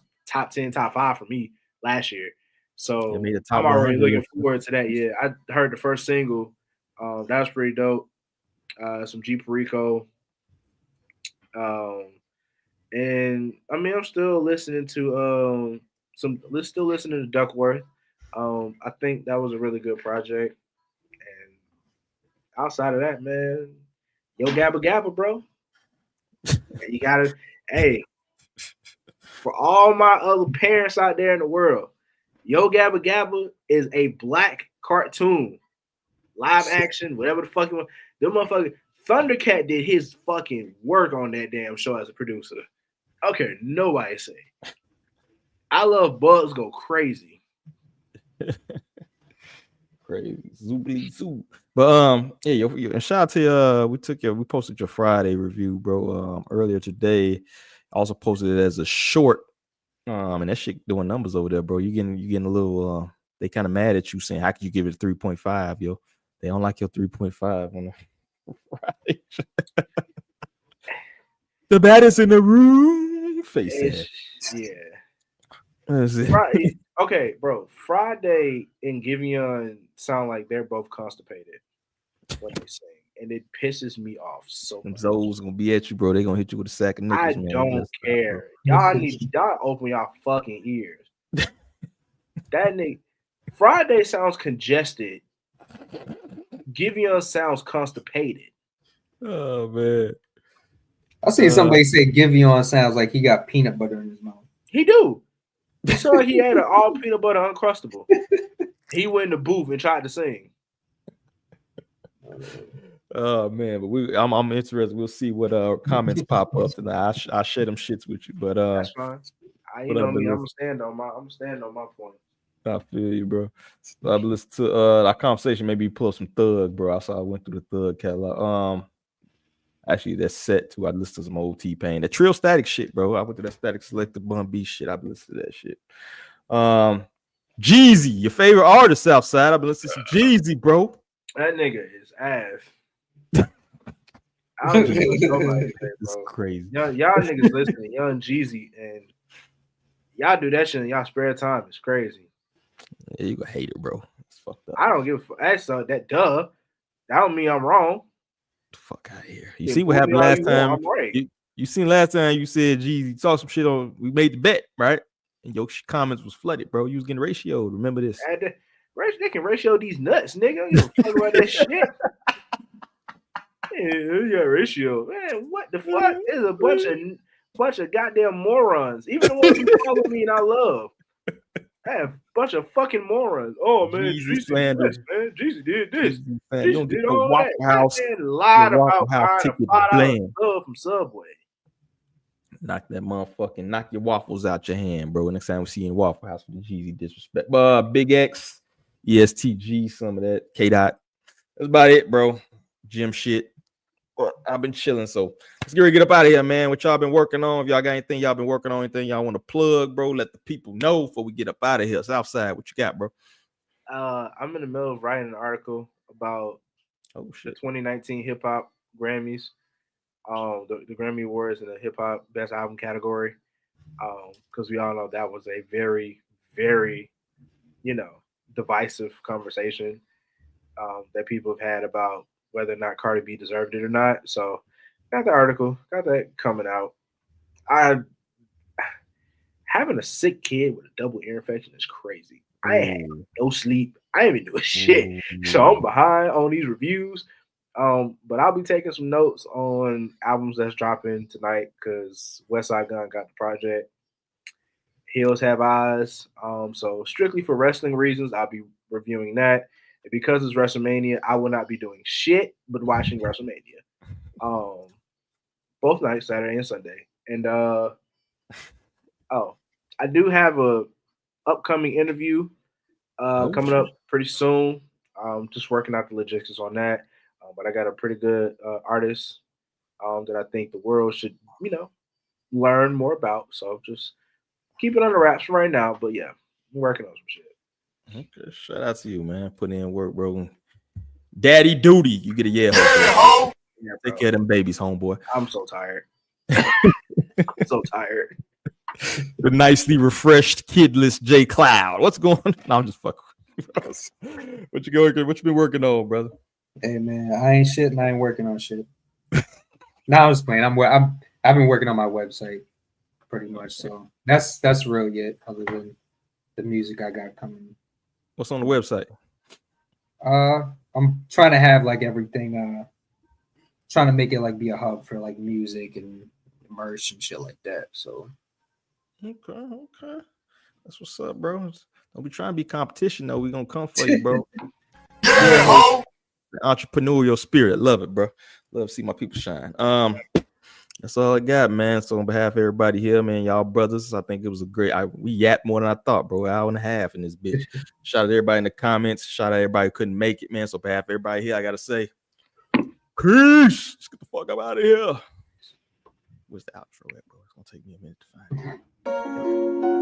10, top 5 for me last year. So I'm already looking forward to that. Yeah, I heard the first single. That was pretty dope. Some G Perico. And I mean, I'm still listening to Duckworth. I think that was a really good project. And outside of that, man, yo Gabba Gabba, bro. You gotta, hey, for all my other parents out there in the world, Yo Gabba Gabba is a black cartoon, live action, whatever the fuck you want. Them motherfuckers, Thundercat did his fucking work on that damn show as a producer. I don't care nobody say. I love Bugs Go Crazy. Crazy zoobly zoo. But yeah, and shout out to we posted your Friday review, bro. Earlier today. I also posted it as a short. And that shit doing numbers over there, bro. You getting a little they kind of mad at you saying, how could you give it a 3.5, yo? They don't like your 3.5 on the right. The baddest in the room. Face it. Yeah. Friday, okay, bro. Friday and Giveon sound like they're both constipated when they sing. And it pisses me off so much. Those gonna be at you, bro. They gonna hit you with a sack of nickels, man. I don't care. Y'all open y'all fucking ears. That nigga Friday sounds congested. Giveon sounds constipated. Oh man. I seen somebody say Giveon sounds like he got peanut butter in his mouth. He do. He sound like he had an all peanut butter Uncrustable. He went in the booth and tried to sing. Oh man, but I'm interested. We'll see what comments pop up tonight. I'll share them shits with you. But that's fine. You know me, I'm gonna stand on my point. I feel you, bro. So I've listened to our conversation. Maybe pull up some Thug, bro. I went through the Thug catalog. Actually, that's set too. I listened to some old T-Pain. That Trill Static shit, bro. I went to that Static Selector Bun B shit. I've listened to that shit. Jeezy, your favorite artist outside. I've been listening to some Jeezy, bro. That nigga is ass. I don't just nobody say, bro. It's crazy. Y'all niggas listening, Young Jeezy, and y'all do that shit in y'all spare time. It's crazy. Yeah, you gonna hate it, bro. It's fucked up. I don't give a fuck. That's that duh. That don't mean I'm wrong. Fuck out of here. You see what happened last time? Right. You seen last time you said Jeezy talk some shit on. We made the bet, right? And your comments was flooded, bro. You was getting ratioed. Remember this? They can ratio these nuts, nigga. You don't fuck about that shit. Yeah, you got ratio, man. What the fuck? There's a bunch of goddamn morons. Even the ones who follow me and I love. I have a bunch of fucking morons. Oh man, Jeezy did this, man. Jeezy did this. You don't get the Waffle House. Lied about buying $5 love from Subway. Knock your waffles out your hand, bro. Next time we see you in Waffle House for the Jeezy disrespect. Big X, ESTG, some of that. K.Dot. That's about it, bro. Gym shit. But I've been chilling, so let's get up out of here, man. What y'all been working on? If y'all got anything y'all been working on, anything y'all want to plug, bro, let the people know before we get up out of here. Southside, what you got, bro? I'm in the middle of writing an article about the 2019 hip hop Grammys, the Grammy Awards in the hip hop best album category, because we all know that was a very, very, divisive conversation that people have had about whether or not Cardi B deserved it or not. So got the article, got that coming out. Having a sick kid with a double ear infection is crazy. I ain't had no sleep. I ain't been doing shit. So I'm behind on these reviews. But I'll be taking some notes on albums that's dropping tonight because Westside Gunn got the project. Hills Have Eyes. So strictly for wrestling reasons, I'll be reviewing that. And because it's WrestleMania, I will not be doing shit but watching WrestleMania. Both nights, Saturday and Sunday. And I do have a upcoming interview coming up pretty soon. Just working out the logistics on that. But I got a pretty good artist that I think the world should, learn more about. So just keep it under wraps right now. But yeah, I'm working on some shit. Okay, shout out to you, man. Putting in work, bro. Daddy duty. You get a yeah. Take care of them babies, homeboy. I'm so tired. I'm so tired. The nicely refreshed, kidless J Cloud. What's going on? No, I'm just fucking. What you been working on, brother? Hey man, I ain't shit and I ain't working on shit. No, I'm just playing. I've been working on my website pretty much. So that's really it, other than the music I got coming. What's on the website? I'm trying to have like everything, trying to make it like be a hub for like music and merch and shit like that. So Okay. That's what's up, bro. Don't be trying to be competition, though. We gonna come for you, bro. The entrepreneurial spirit. Love it, bro. Love to see my people shine. That's all I got, man. So on behalf of everybody here, man, y'all brothers, I think it was a great. We yapped more than I thought, bro. Hour and a half in this bitch. Shout out to everybody in the comments. Shout out to everybody who couldn't make it, man. So on behalf of everybody here, I gotta say, peace. Let's get the fuck up out of here. Where's the outro at, bro? It's gonna take me a minute to find it.